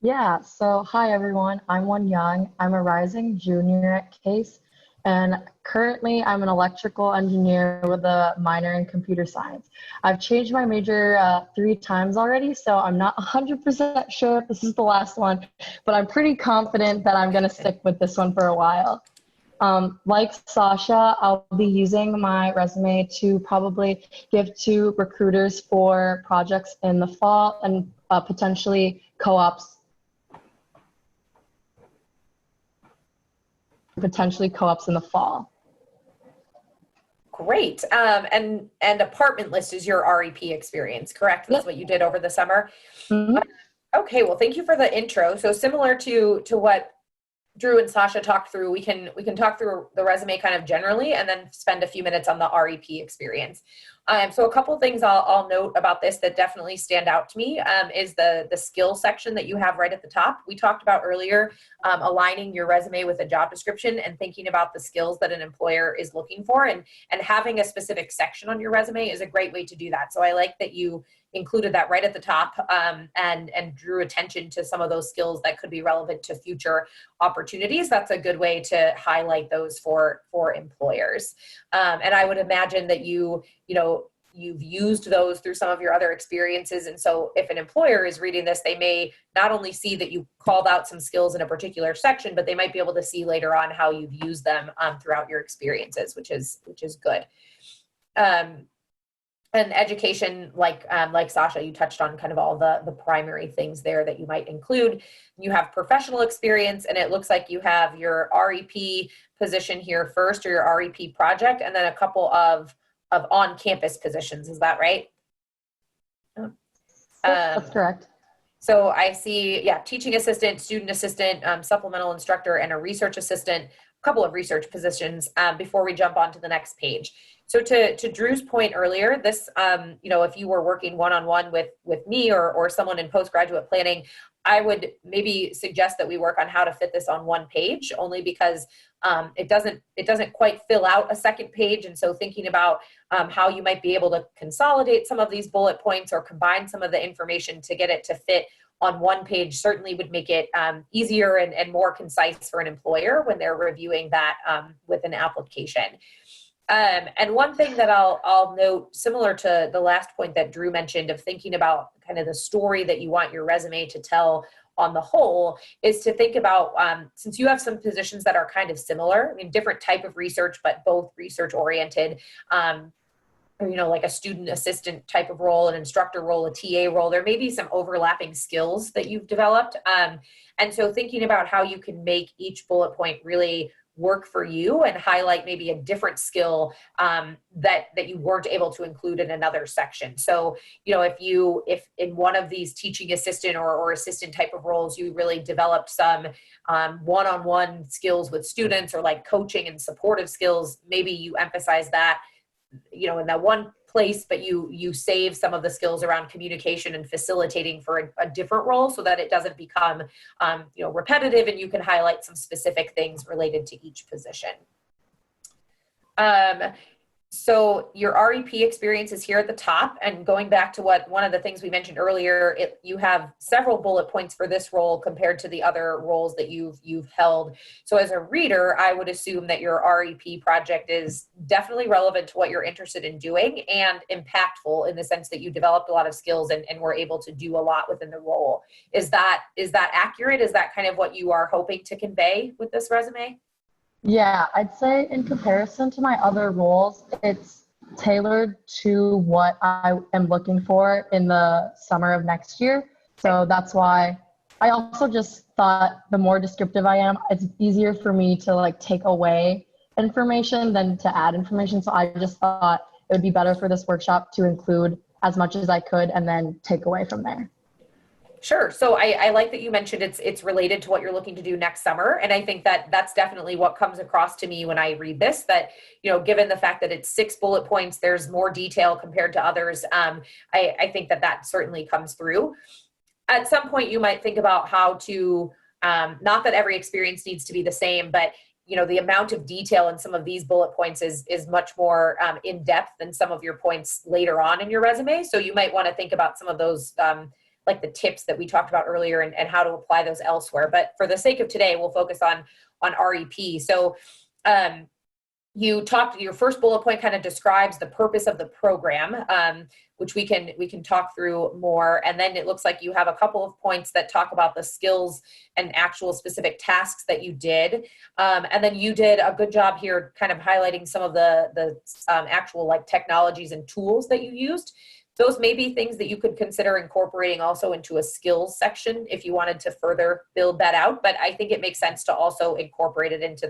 Yeah. So hi, everyone. I'm Wan Young. I'm a rising junior at Case. And currently, I'm an electrical engineer with a minor in computer science. I've changed my major 3 times already, so I'm not 100% sure if this is the last one, but I'm pretty confident that I'm going to stick with this one for a while. Like Sasha, I'll be using my resume to probably give to recruiters for projects in the fall and potentially co-ops in the fall. Great. And apartment list is your REP experience, correct? That's what you did over the summer. Mm-hmm. Okay. Well, thank you for the intro. So similar to what Drew and Sasha talked through, we can talk through the resume kind of generally, and then spend a few minutes on the REP experience. So a couple things I'll note about this that definitely stand out to me is the skill section that you have right at the top. We talked about earlier aligning your resume with a job description and thinking about the skills that an employer is looking for, and having a specific section on your resume is a great way to do that. So I like that you included that right at the top and drew attention to some of those skills that could be relevant to future opportunities. That's a good way to highlight those for employers. And I would imagine that you've used those through some of your other experiences. And so if an employer is reading this, they may not only see that you called out some skills in a particular section, but they might be able to see later on how you've used them throughout your experiences, which is good. And education, like Sasha, you touched on kind of all the primary things there that you might include. You have professional experience, and it looks like you have your REP position here first, or your REP project, and then a couple of on-campus positions. Is that right? That's correct. So I see, teaching assistant, student assistant, supplemental instructor, and a research assistant, a couple of research positions before we jump on to the next page. So to Drew's point earlier, this, if you were working one-on-one with me or someone in postgraduate planning, I would maybe suggest that we work on how to fit this on one page, only because it doesn't quite fill out a second page. And so thinking about how you might be able to consolidate some of these bullet points or combine some of the information to get it to fit on one page certainly would make it easier and more concise for an employer when they're reviewing that with an application. And one thing that I'll note, similar to the last point that Drew mentioned of thinking about kind of the story that you want your resume to tell on the whole, is to think about, since you have some positions that are kind of similar, I mean, different type of research, but both research oriented, or, like a student assistant type of role, an instructor role, a TA role, there may be some overlapping skills that you've developed. And so thinking about how you can make each bullet point really work for you and highlight maybe a different skill that you weren't able to include in another section. So, if in one of these teaching assistant or assistant type of roles, you really developed some one-on-one skills with students, or like coaching and supportive skills, maybe you emphasize that, in that one place, but you save some of the skills around communication and facilitating for a different role, so that it doesn't become repetitive, and you can highlight some specific things related to each position. So your REP experience is here at the top, and going back to one of the things we mentioned earlier, you have several bullet points for this role compared to the other roles that you've held. So as a reader, I would assume that your REP project is definitely relevant to what you're interested in doing, and impactful in the sense that you developed a lot of skills and were able to do a lot within the role. Is that accurate? Is that kind of what you are hoping to convey with this resume? Yeah, I'd say in comparison to my other roles, it's tailored to what I am looking for in the summer of next year. So that's why I also just thought the more descriptive I am, it's easier for me to take away information than to add information. So I just thought it would be better for this workshop to include as much as I could and then take away from there. Sure. So I like that you mentioned it's related to what you're looking to do next summer. And I think that that's definitely what comes across to me when I read this, that, given the fact that it's 6 bullet points, there's more detail compared to others. I think that certainly comes through. At some point, you might think about how to, not that every experience needs to be the same, but the amount of detail in some of these bullet points is much more in depth than some of your points later on in your resume. So you might want to think about some of those, like the tips that we talked about earlier, and how to apply those elsewhere. But for the sake of today, we'll focus on REP. So your first bullet point kind of describes the purpose of the program, which we can talk through more. And then it looks like you have a couple of points that talk about the skills and actual specific tasks that you did. And then you did a good job here kind of highlighting some of the actual technologies and tools that you used. Those may be things that you could consider incorporating also into a skills section if you wanted to further build that out. But I think it makes sense to also incorporate it into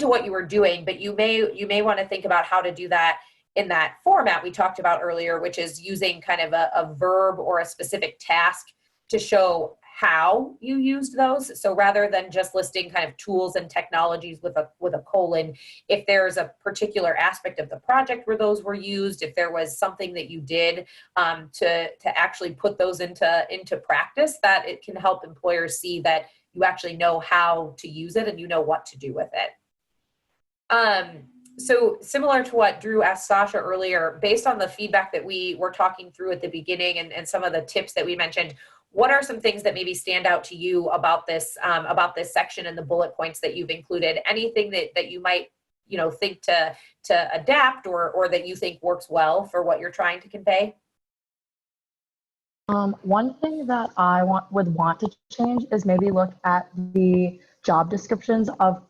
what you were doing. But you may want to think about how to do that in that format we talked about earlier, which is using kind of a verb or a specific task to show how you used those. So rather than just listing kind of tools and technologies with a colon, if there's a particular aspect of the project where those were used, if there was something that you did to actually put those into practice, that it can help employers see that you actually know how to use it and you know what to do with it. So similar to what Drew asked Sasha earlier, based on the feedback that we were talking through at the beginning and some of the tips that we mentioned, what are some things that maybe stand out to you about this section and the bullet points that you've included? Anything that you might, think to adapt or that you think works well for what you're trying to convey? One thing that I would want to change is maybe look at the job descriptions of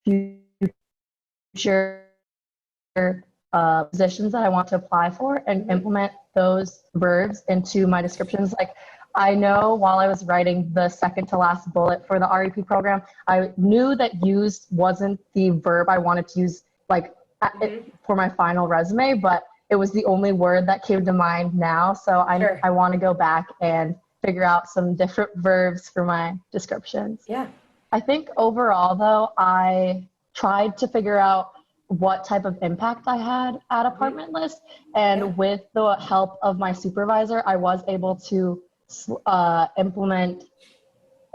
future positions that I want to apply for and implement those verbs into my descriptions. I know while I was writing the second to last bullet for the REP program, I knew that used wasn't the verb I wanted to use for my final resume, but it was the only word that came to mind now. So I want to go back and figure out some different verbs for my descriptions. Yeah. I think overall though, I tried to figure out what type of impact I had at Apartment List. And with the help of my supervisor, I was able to implement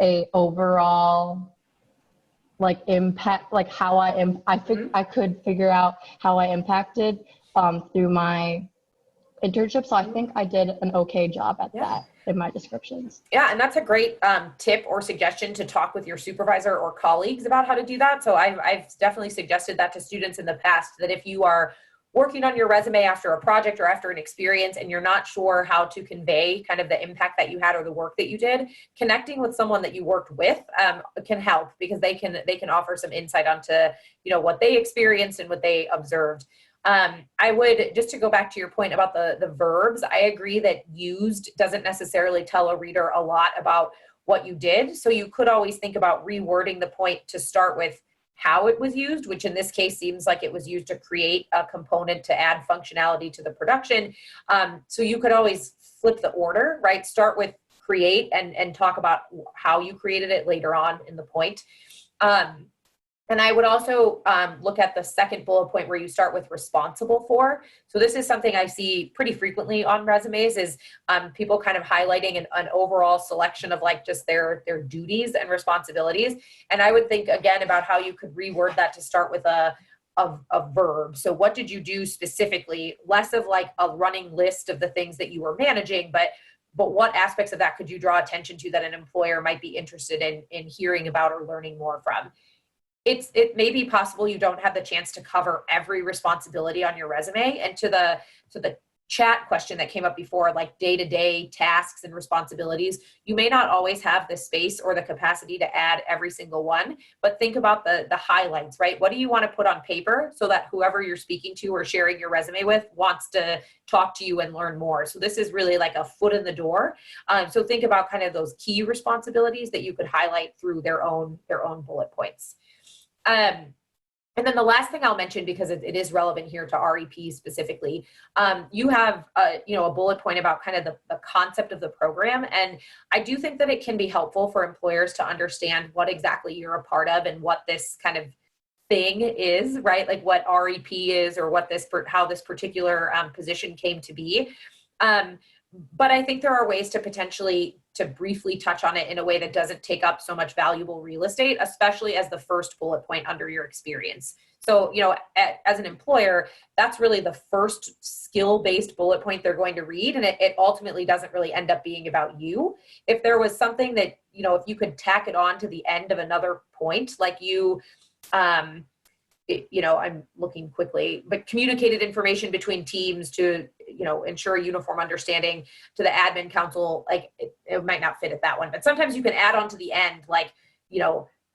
a overall impact, how I could figure out how I impacted through my internship. So I think I did an okay job at that in my descriptions. Yeah, and that's a great tip or suggestion to talk with your supervisor or colleagues about how to do that. So I've definitely suggested that to students in the past, that if you are working on your resume after a project or after an experience and you're not sure how to convey kind of the impact that you had or the work that you did, connecting with someone that you worked with can help, because they can offer some insight onto, you know, what they experienced and what they observed. I would, just to go back to your point about the verbs, I agree that used doesn't necessarily tell a reader a lot about what you did. So you could always think about rewording the point to start with how it was used, which in this case seems like it was used to create a component to add functionality to the production. So you could always flip the order, right? Start with create and talk about how you created it later on in the point. And I would also look at the second bullet point where you start with responsible for. So this is something I see pretty frequently on resumes, is people kind of highlighting an overall selection of like just their duties and responsibilities. And I would think again about how you could reword that to start with a verb. So what did you do specifically? Less of like a running list of the things that you were managing, but what aspects of that could you draw attention to that an employer might be interested in hearing about or learning more from? It may be possible you don't have the chance to cover every responsibility on your resume. And to the chat question that came up before, like day-to-day tasks and responsibilities, you may not always have the space or the capacity to add every single one, but think about the highlights, right? What do you want to put on paper so that whoever you're speaking to or sharing your resume with wants to talk to you and learn more? So this is really like a foot in the door. So think about kind of those key responsibilities that you could highlight through their own bullet points. And then the last thing I'll mention, because it is relevant here to REP specifically, you have a bullet point about kind of the concept of the program. And I do think that it can be helpful for employers to understand what exactly you're a part of and what this kind of thing is, right? Like what REP is, or how this particular position came to be. But I think there are ways to briefly touch on it in a way that doesn't take up so much valuable real estate, especially as the first bullet point under your experience. So, as an employer, that's really the first skill-based bullet point they're going to read. And it ultimately doesn't really end up being about you. If there was something that, if you could tack it on to the end of another point, like I'm looking quickly, but communicated information between teams to, ensure uniform understanding to the admin council, like it might not fit at that one, but sometimes you can add on to the end, like,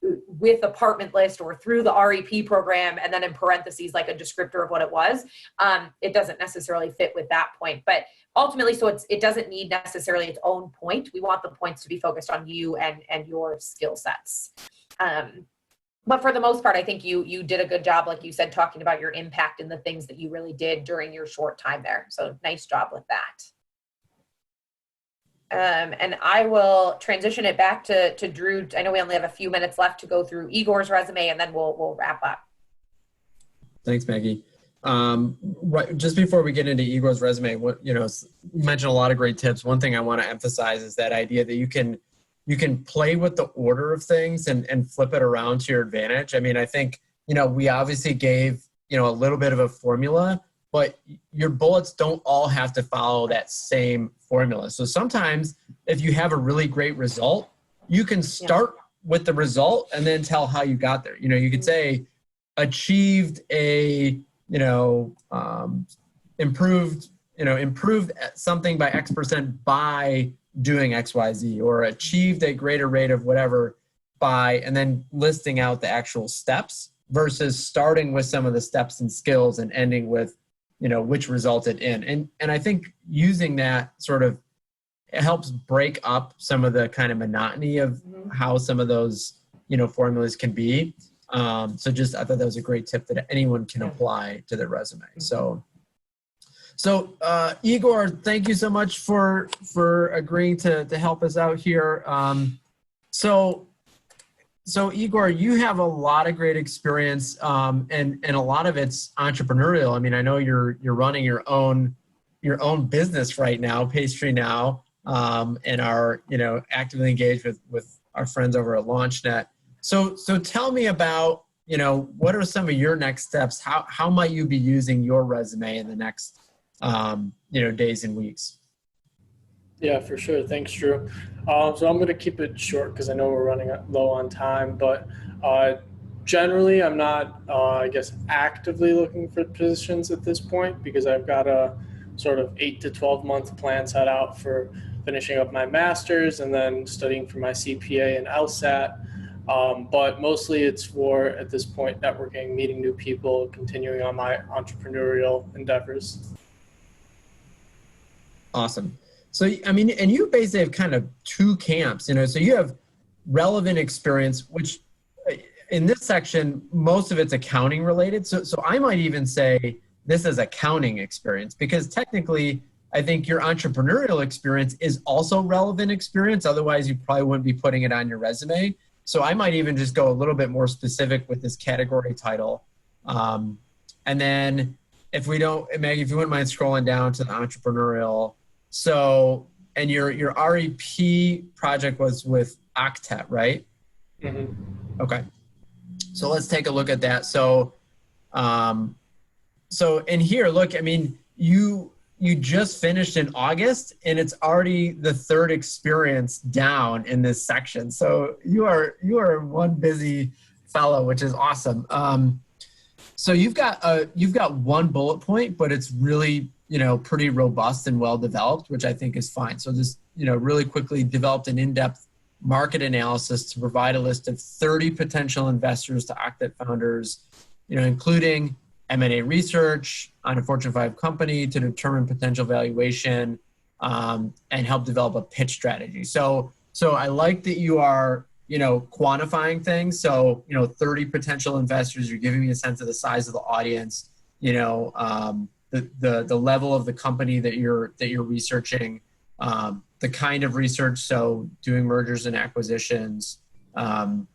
with apartment list or through the REP program, and then in parentheses, like a descriptor of what it was. It doesn't necessarily fit with that point, but ultimately, so it doesn't need necessarily its own point. We want the points to be focused on you and your skill sets. But for the most part, I think you did a good job, like you said, talking about your impact and the things that you really did during your short time there. So nice job with that. And I will transition it back to Drew. I know we only have a few minutes left to go through Igor's resume, and then we'll wrap up. Thanks, Maggie. Right, just before we get into Igor's resume, you mentioned a lot of great tips. One thing I want to emphasize is that idea that you can play with the order of things and flip it around to your advantage. I mean, I think, we obviously gave, a little bit of a formula, but your bullets don't all have to follow that same formula. So sometimes if you have a really great result, you can start with the result and then tell how you got there. You could say achieved a, improved something by X% by doing XYZ, or achieved a greater rate of whatever by, and then listing out the actual steps versus starting with some of the steps and skills and ending with, which resulted in. And I think using that it helps break up some of the kind of monotony of how some of those, formulas can be. I thought that was a great tip that anyone can apply to their resume. So Igor, thank you so much for agreeing to help us out here. So Igor, you have a lot of great experience, and a lot of it's entrepreneurial. I mean, I know you're running your own business right now, Pastry Now, and are actively engaged with our friends over at LaunchNet. So tell me about what are some of your next steps? How might you be using your resume in the next days and weeks. Yeah, for sure. Thanks, Drew. So I'm going to keep it short because I know we're running low on time, but generally I'm not, actively looking for positions at this point because I've got a sort of 8 to 12 month plan set out for finishing up my master's and then studying for my CPA and LSAT. But mostly it's for, at this point, networking, meeting new people, continuing on my entrepreneurial endeavors. Awesome. So, I mean, and you basically have kind of two camps, so you have relevant experience, which in this section, most of it's accounting related. So I might even say this is accounting experience because technically I think your entrepreneurial experience is also relevant experience. Otherwise you probably wouldn't be putting it on your resume. So I might even just go a little bit more specific with this category title. And then if we don't, Maggie, if you wouldn't mind scrolling down to the entrepreneurial. So, and your REP project was with Octet, right? Mm-hmm. Okay. So let's take a look at that. So, so in here, look, I mean, you just finished in August and it's already the third experience down in this section. So you are one busy fellow, which is awesome. So you've got one bullet point, but it's really, pretty robust and well developed, which I think is fine. So just, really quickly developed an in-depth market analysis to provide a list of 30 potential investors to Octet founders, including M&A research on a Fortune 5 company to determine potential valuation and help develop a pitch strategy. So I like that you are, quantifying things. So, 30 potential investors, you're giving me a sense of the size of the audience, the level of the company that you're researching, the kind of research, so doing mergers and acquisitions, and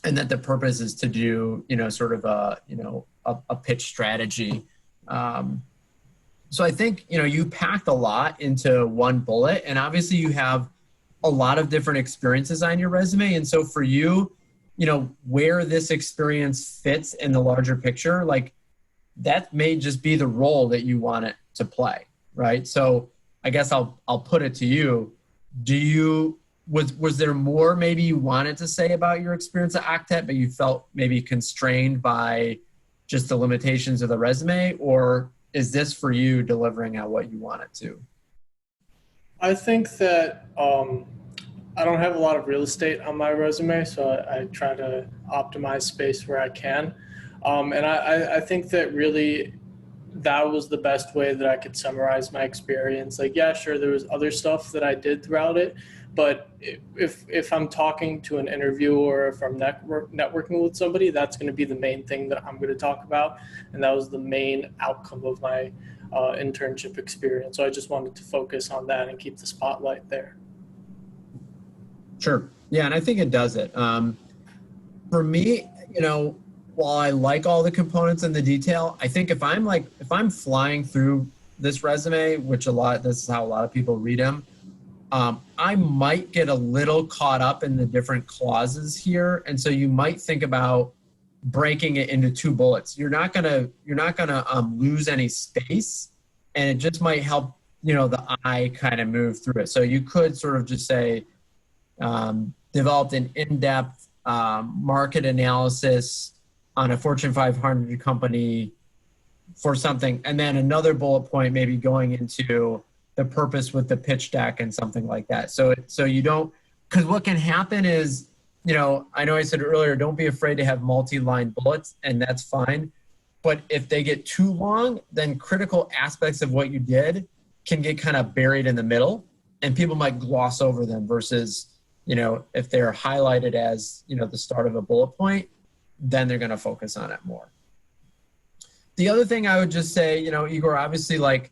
that the purpose is to do, sort of a pitch strategy. So I think, you packed a lot into one bullet, and obviously you have a lot of different experiences on your resume. And so for you, where this experience fits in the larger picture, like that may just be the role that you want it to play, right? So I guess I'll put it to you. Was there more maybe you wanted to say about your experience at Octet, but you felt maybe constrained by just the limitations of the resume, or is this for you delivering at what you want it to? I think that I don't have a lot of real estate on my resume, so I try to optimize space where I can. And I think that really that was the best way that I could summarize my experience. Like, yeah, sure, there was other stuff that I did throughout it, but if I'm talking to an interview or if I'm networking with somebody, that's going to be the main thing that I'm going to talk about. And that was the main outcome of my internship experience. So I just wanted to focus on that and keep the spotlight there. Sure. Yeah, and I think it does it. For me, while I like all the components and the detail, I think if I'm flying through this resume, which this is how a lot of people read them, I might get a little caught up in the different clauses here. And so you might think about breaking it into two bullets. You're not gonna lose any space, and it just might help, the eye kind of move through it. So you could sort of just say, developed an in-depth market analysis on a Fortune 500 company for something, and then another bullet point maybe going into the purpose with the pitch deck and something like that. So you don't, because what can happen is, I know I said earlier, don't be afraid to have multi-line bullets, and that's fine. But if they get too long, then critical aspects of what you did can get kind of buried in the middle, and people might gloss over them versus, if they're highlighted as, the start of a bullet point, then they're going to focus on it more. The other thing I would just say, Igor, obviously, like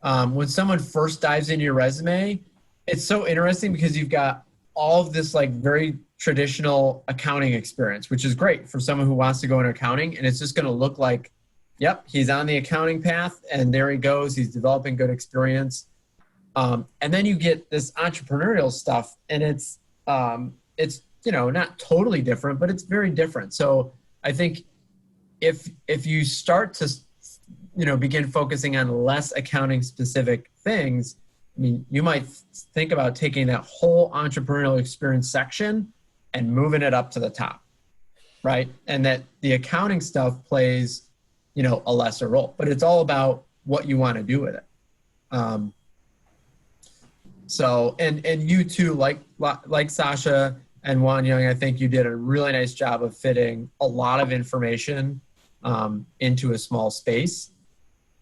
when someone first dives into your resume, it's so interesting because you've got all of this like very traditional accounting experience, which is great for someone who wants to go into accounting. And it's just going to look like, yep, he's on the accounting path and there he goes. He's developing good experience. And then you get this entrepreneurial stuff, and it's not totally different, but it's very different. So I think if you start to begin focusing on less accounting specific things, I mean, you might think about taking that whole entrepreneurial experience section and moving it up to the top, right? And that the accounting stuff plays, a lesser role, but it's all about what you want to do with it. So, and you too, like Sasha and Wan Young, I think you did a really nice job of fitting a lot of information into a small space.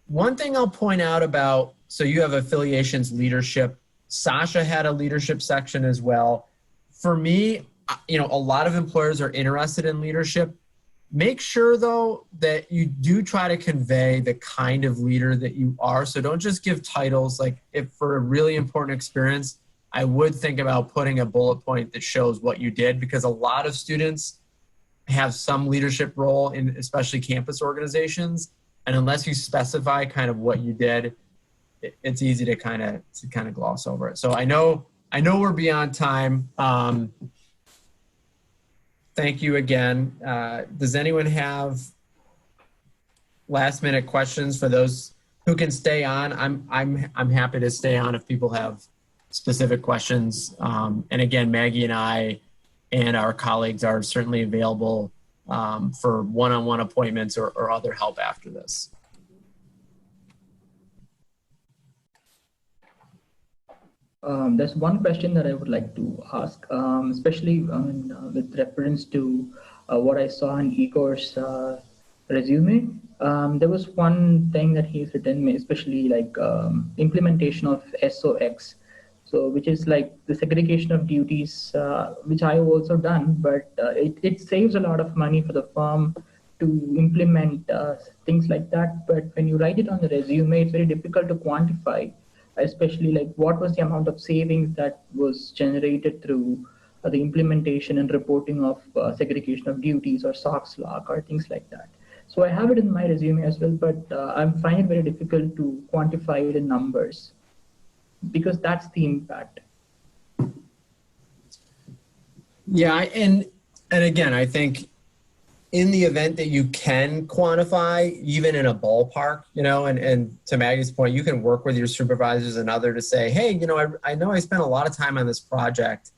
One thing I'll point out about, so you have affiliations, leadership. Sasha had a leadership section as well. For me, a lot of employers are interested in leadership. Make sure though that you do try to convey the kind of leader that you are. So don't just give titles. Like if for a really important experience, I would think about putting a bullet point that shows what you did, because a lot of students have some leadership role in especially campus organizations. And unless you specify kind of what you did, it's easy to kind of gloss over it. So I know we're beyond time. Thank you again. Does anyone have last minute questions for those who can stay on? I'm happy to stay on if people have specific questions. And again, Maggie and I and our colleagues are certainly available for one-on-one appointments or other help after this. There's one question that I would like to ask, especially with reference to what I saw in Igor's resume. There was one thing that he's written, especially like implementation of SOX. So which is like the segregation of duties, which I have also done, but it saves a lot of money for the firm to implement things like that. But when you write it on the resume, it's very difficult to quantify, especially like what was the amount of savings that was generated through the implementation and reporting of segregation of duties or SOX log or things like that. So I have it in my resume as well, but I'm finding it very difficult to quantify it in numbers, because that's the impact. Yeah, and again, I think in the event that you can quantify, even in a ballpark, and to Maggie's point, you can work with your supervisors and other to say, hey, I know I spent a lot of time on this project.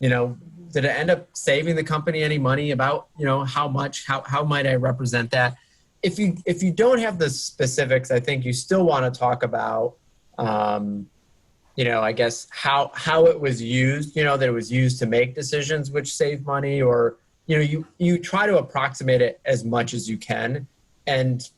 Did it end up saving the company any money? About, how much, how might I represent that? If you don't have the specifics, I think you still want to talk about, I guess how it was used, that it was used to make decisions which save money, or, you try to approximate it as much as you can. And,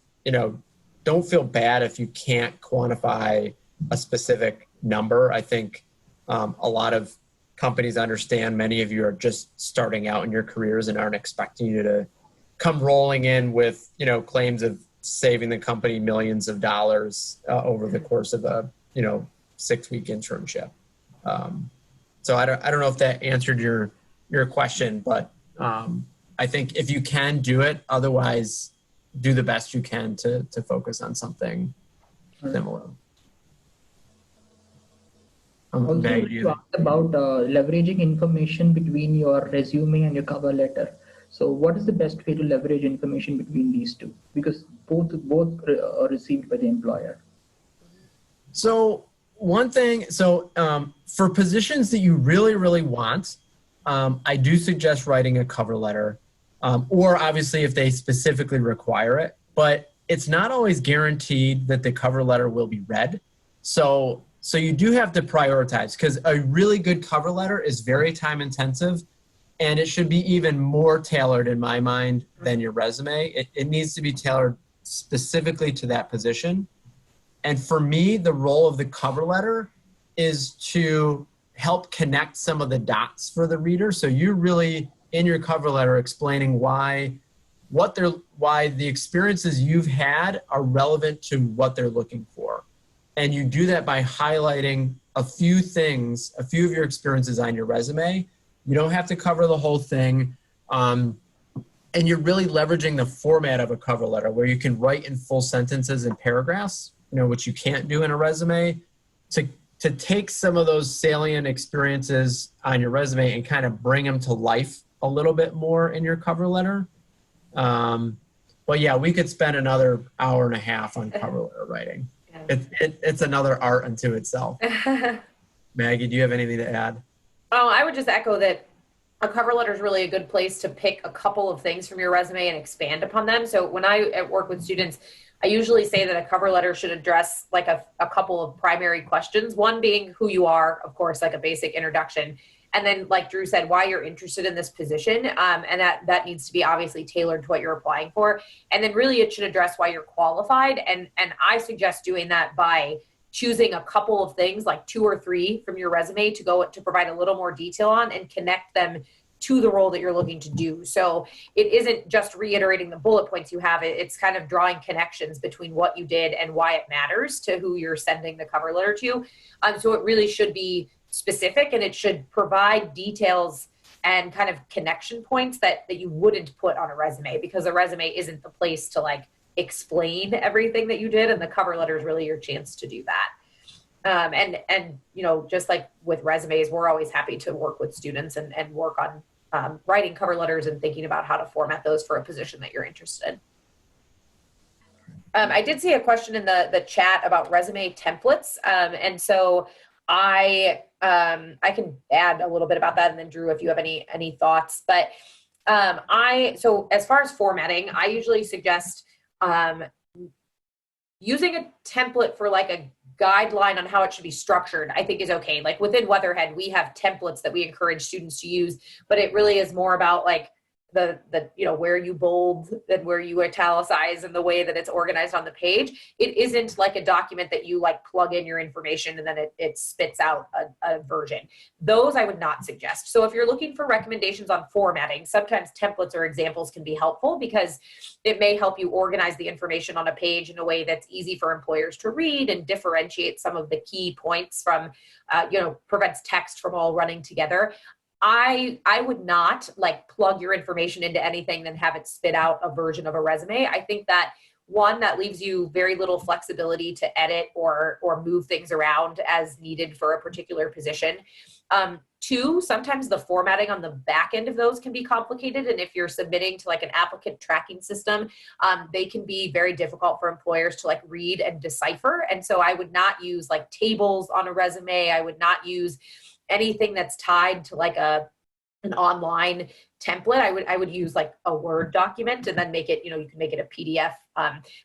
don't feel bad if you can't quantify a specific number. I think a lot of companies understand many of you are just starting out in your careers and aren't expecting you to come rolling in with, claims of saving the company millions of dollars over the course of a, 6-week internship. So I don't know if that answered your question, but I think if you can do it, otherwise do the best you can to focus on something similar. Also, you asked about leveraging information between your resume and your cover letter. So what is the best way to leverage information between these two? Because both are received by the employer. So one thing, for positions that you really, really want, I do suggest writing a cover letter, or obviously if they specifically require it, but it's not always guaranteed that the cover letter will be read. So you do have to prioritize, because a really good cover letter is very time intensive, and it should be even more tailored in my mind than your resume. It needs to be tailored specifically to that position. And for me, the role of the cover letter is to help connect some of the dots for the reader. So you're really in your cover letter explaining why the experiences you've had are relevant to what they're looking for. And you do that by highlighting a few things, a few of your experiences on your resume. You don't have to cover the whole thing. And you're really leveraging the format of a cover letter where you can write in full sentences and paragraphs, which you can't do in a resume, to take some of those salient experiences on your resume and kind of bring them to life a little bit more in your cover letter. Well, yeah, we could spend another hour and a half on cover letter writing. Yeah. It's another art unto itself. Maggie, do you have anything to add? Oh, I would just echo that a cover letter is really a good place to pick a couple of things from your resume and expand upon them. So when I work with students, I usually say that a cover letter should address like a couple of primary questions. One being who you are, of course, like a basic introduction. And then, like Drew said, why you're interested in this position. And that needs to be obviously tailored to what you're applying for. And then really it should address why you're qualified. And I suggest doing that by choosing a couple of things, like 2 or 3 from your resume to provide a little more detail on and connect them to the role that you're looking to do. So it isn't just reiterating the bullet points you have, it's kind of drawing connections between what you did and why it matters to who you're sending the cover letter to. So it really should be specific, and it should provide details and kind of connection points that you wouldn't put on a resume, because a resume isn't the place to like explain everything that you did, and the cover letter is really your chance to do that. And you know, just like with resumes, we're always happy to work with students and work on writing cover letters and thinking about how to format those for a position that you're interested in. I did see a question in the chat about resume templates, and so I can add a little bit about that, and then Drew, if you have any thoughts. But so as far as formatting, I usually suggest using a template for like a guideline on how it should be structured, I think is okay. Like within Weatherhead, we have templates that we encourage students to use, but it really is more about like the you know, where you bold and where you italicize and the way that it's organized on the page. It isn't like a document that you like plug in your information and then it spits out a version. Those I would not suggest. So if you're looking for recommendations on formatting, sometimes templates or examples can be helpful because it may help you organize the information on a page in a way that's easy for employers to read and differentiate some of the key points from, you know, prevents text from all running together. I would not like plug your information into anything then have it spit out a version of a resume. I think that one, that leaves you very little flexibility to edit or move things around as needed for a particular position. 2, sometimes the formatting on the back end of those can be complicated. And if you're submitting to like an applicant tracking system, they can be very difficult for employers to like read and decipher. And so I would not use like tables on a resume. I would not use anything that's tied to like an online template. I would use like a Word document and then make it, you know, you can make it a PDF.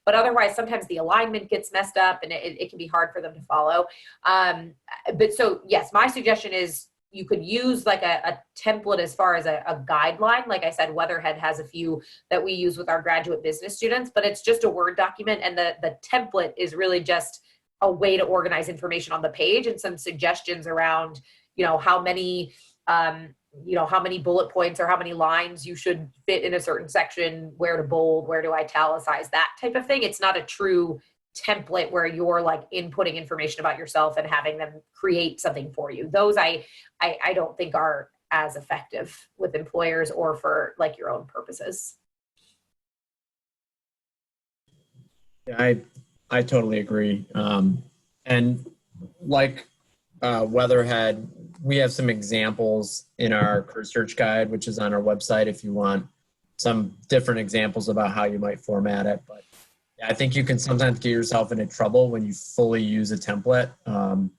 But otherwise, sometimes the alignment gets messed up and it can be hard for them to follow. But so yes, my suggestion is you could use like a template as far as a guideline. Like I said, Weatherhead has a few that we use with our graduate business students, but it's just a Word document. And the template is really just a way to organize information on the page and some suggestions around, you know, how many bullet points or how many lines you should fit in a certain section, where to bold, where to italicize, that type of thing. It's not a true template where you're like inputting information about yourself and having them create something for you. Those I don't think are as effective with employers or for like your own purposes. Yeah, I totally agree. And like Weatherhead, we have some examples in our career search guide, which is on our website if you want some different examples about how you might format it. But yeah, I think you can sometimes get yourself into trouble when you fully use a template. You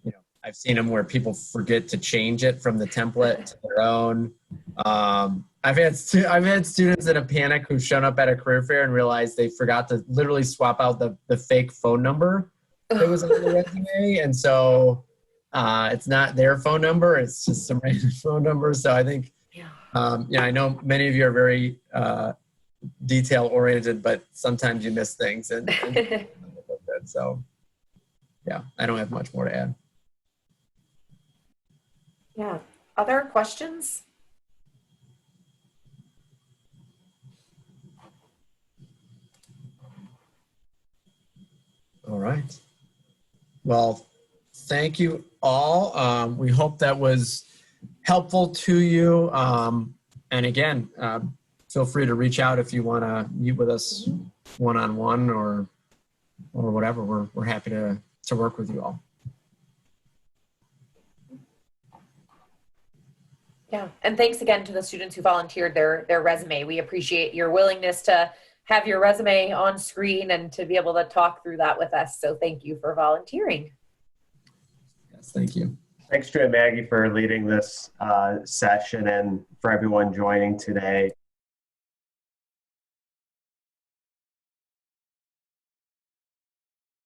know, I've seen them where people forget to change it from the template to their own. I've had students in a panic who've shown up at a career fair and realized they forgot to literally swap out the fake phone number that was on the resume, and so it's not their phone number, it's just some random phone number. So I think, yeah, I know many of you are very detail oriented, but sometimes you miss things and so yeah, I don't have much more to add. Yeah. Other questions? All right. Well, thank you all. We hope that was helpful to you. And again, feel free to reach out if you want to meet with us one-on-one or whatever. We're happy to work with you all. Yeah, and thanks again to the students who volunteered their resume. We appreciate your willingness to have your resume on screen and to be able to talk through that with us. So thank you for volunteering. Yes, thank you. Thanks, Drew and Maggie, for leading this session and for everyone joining today.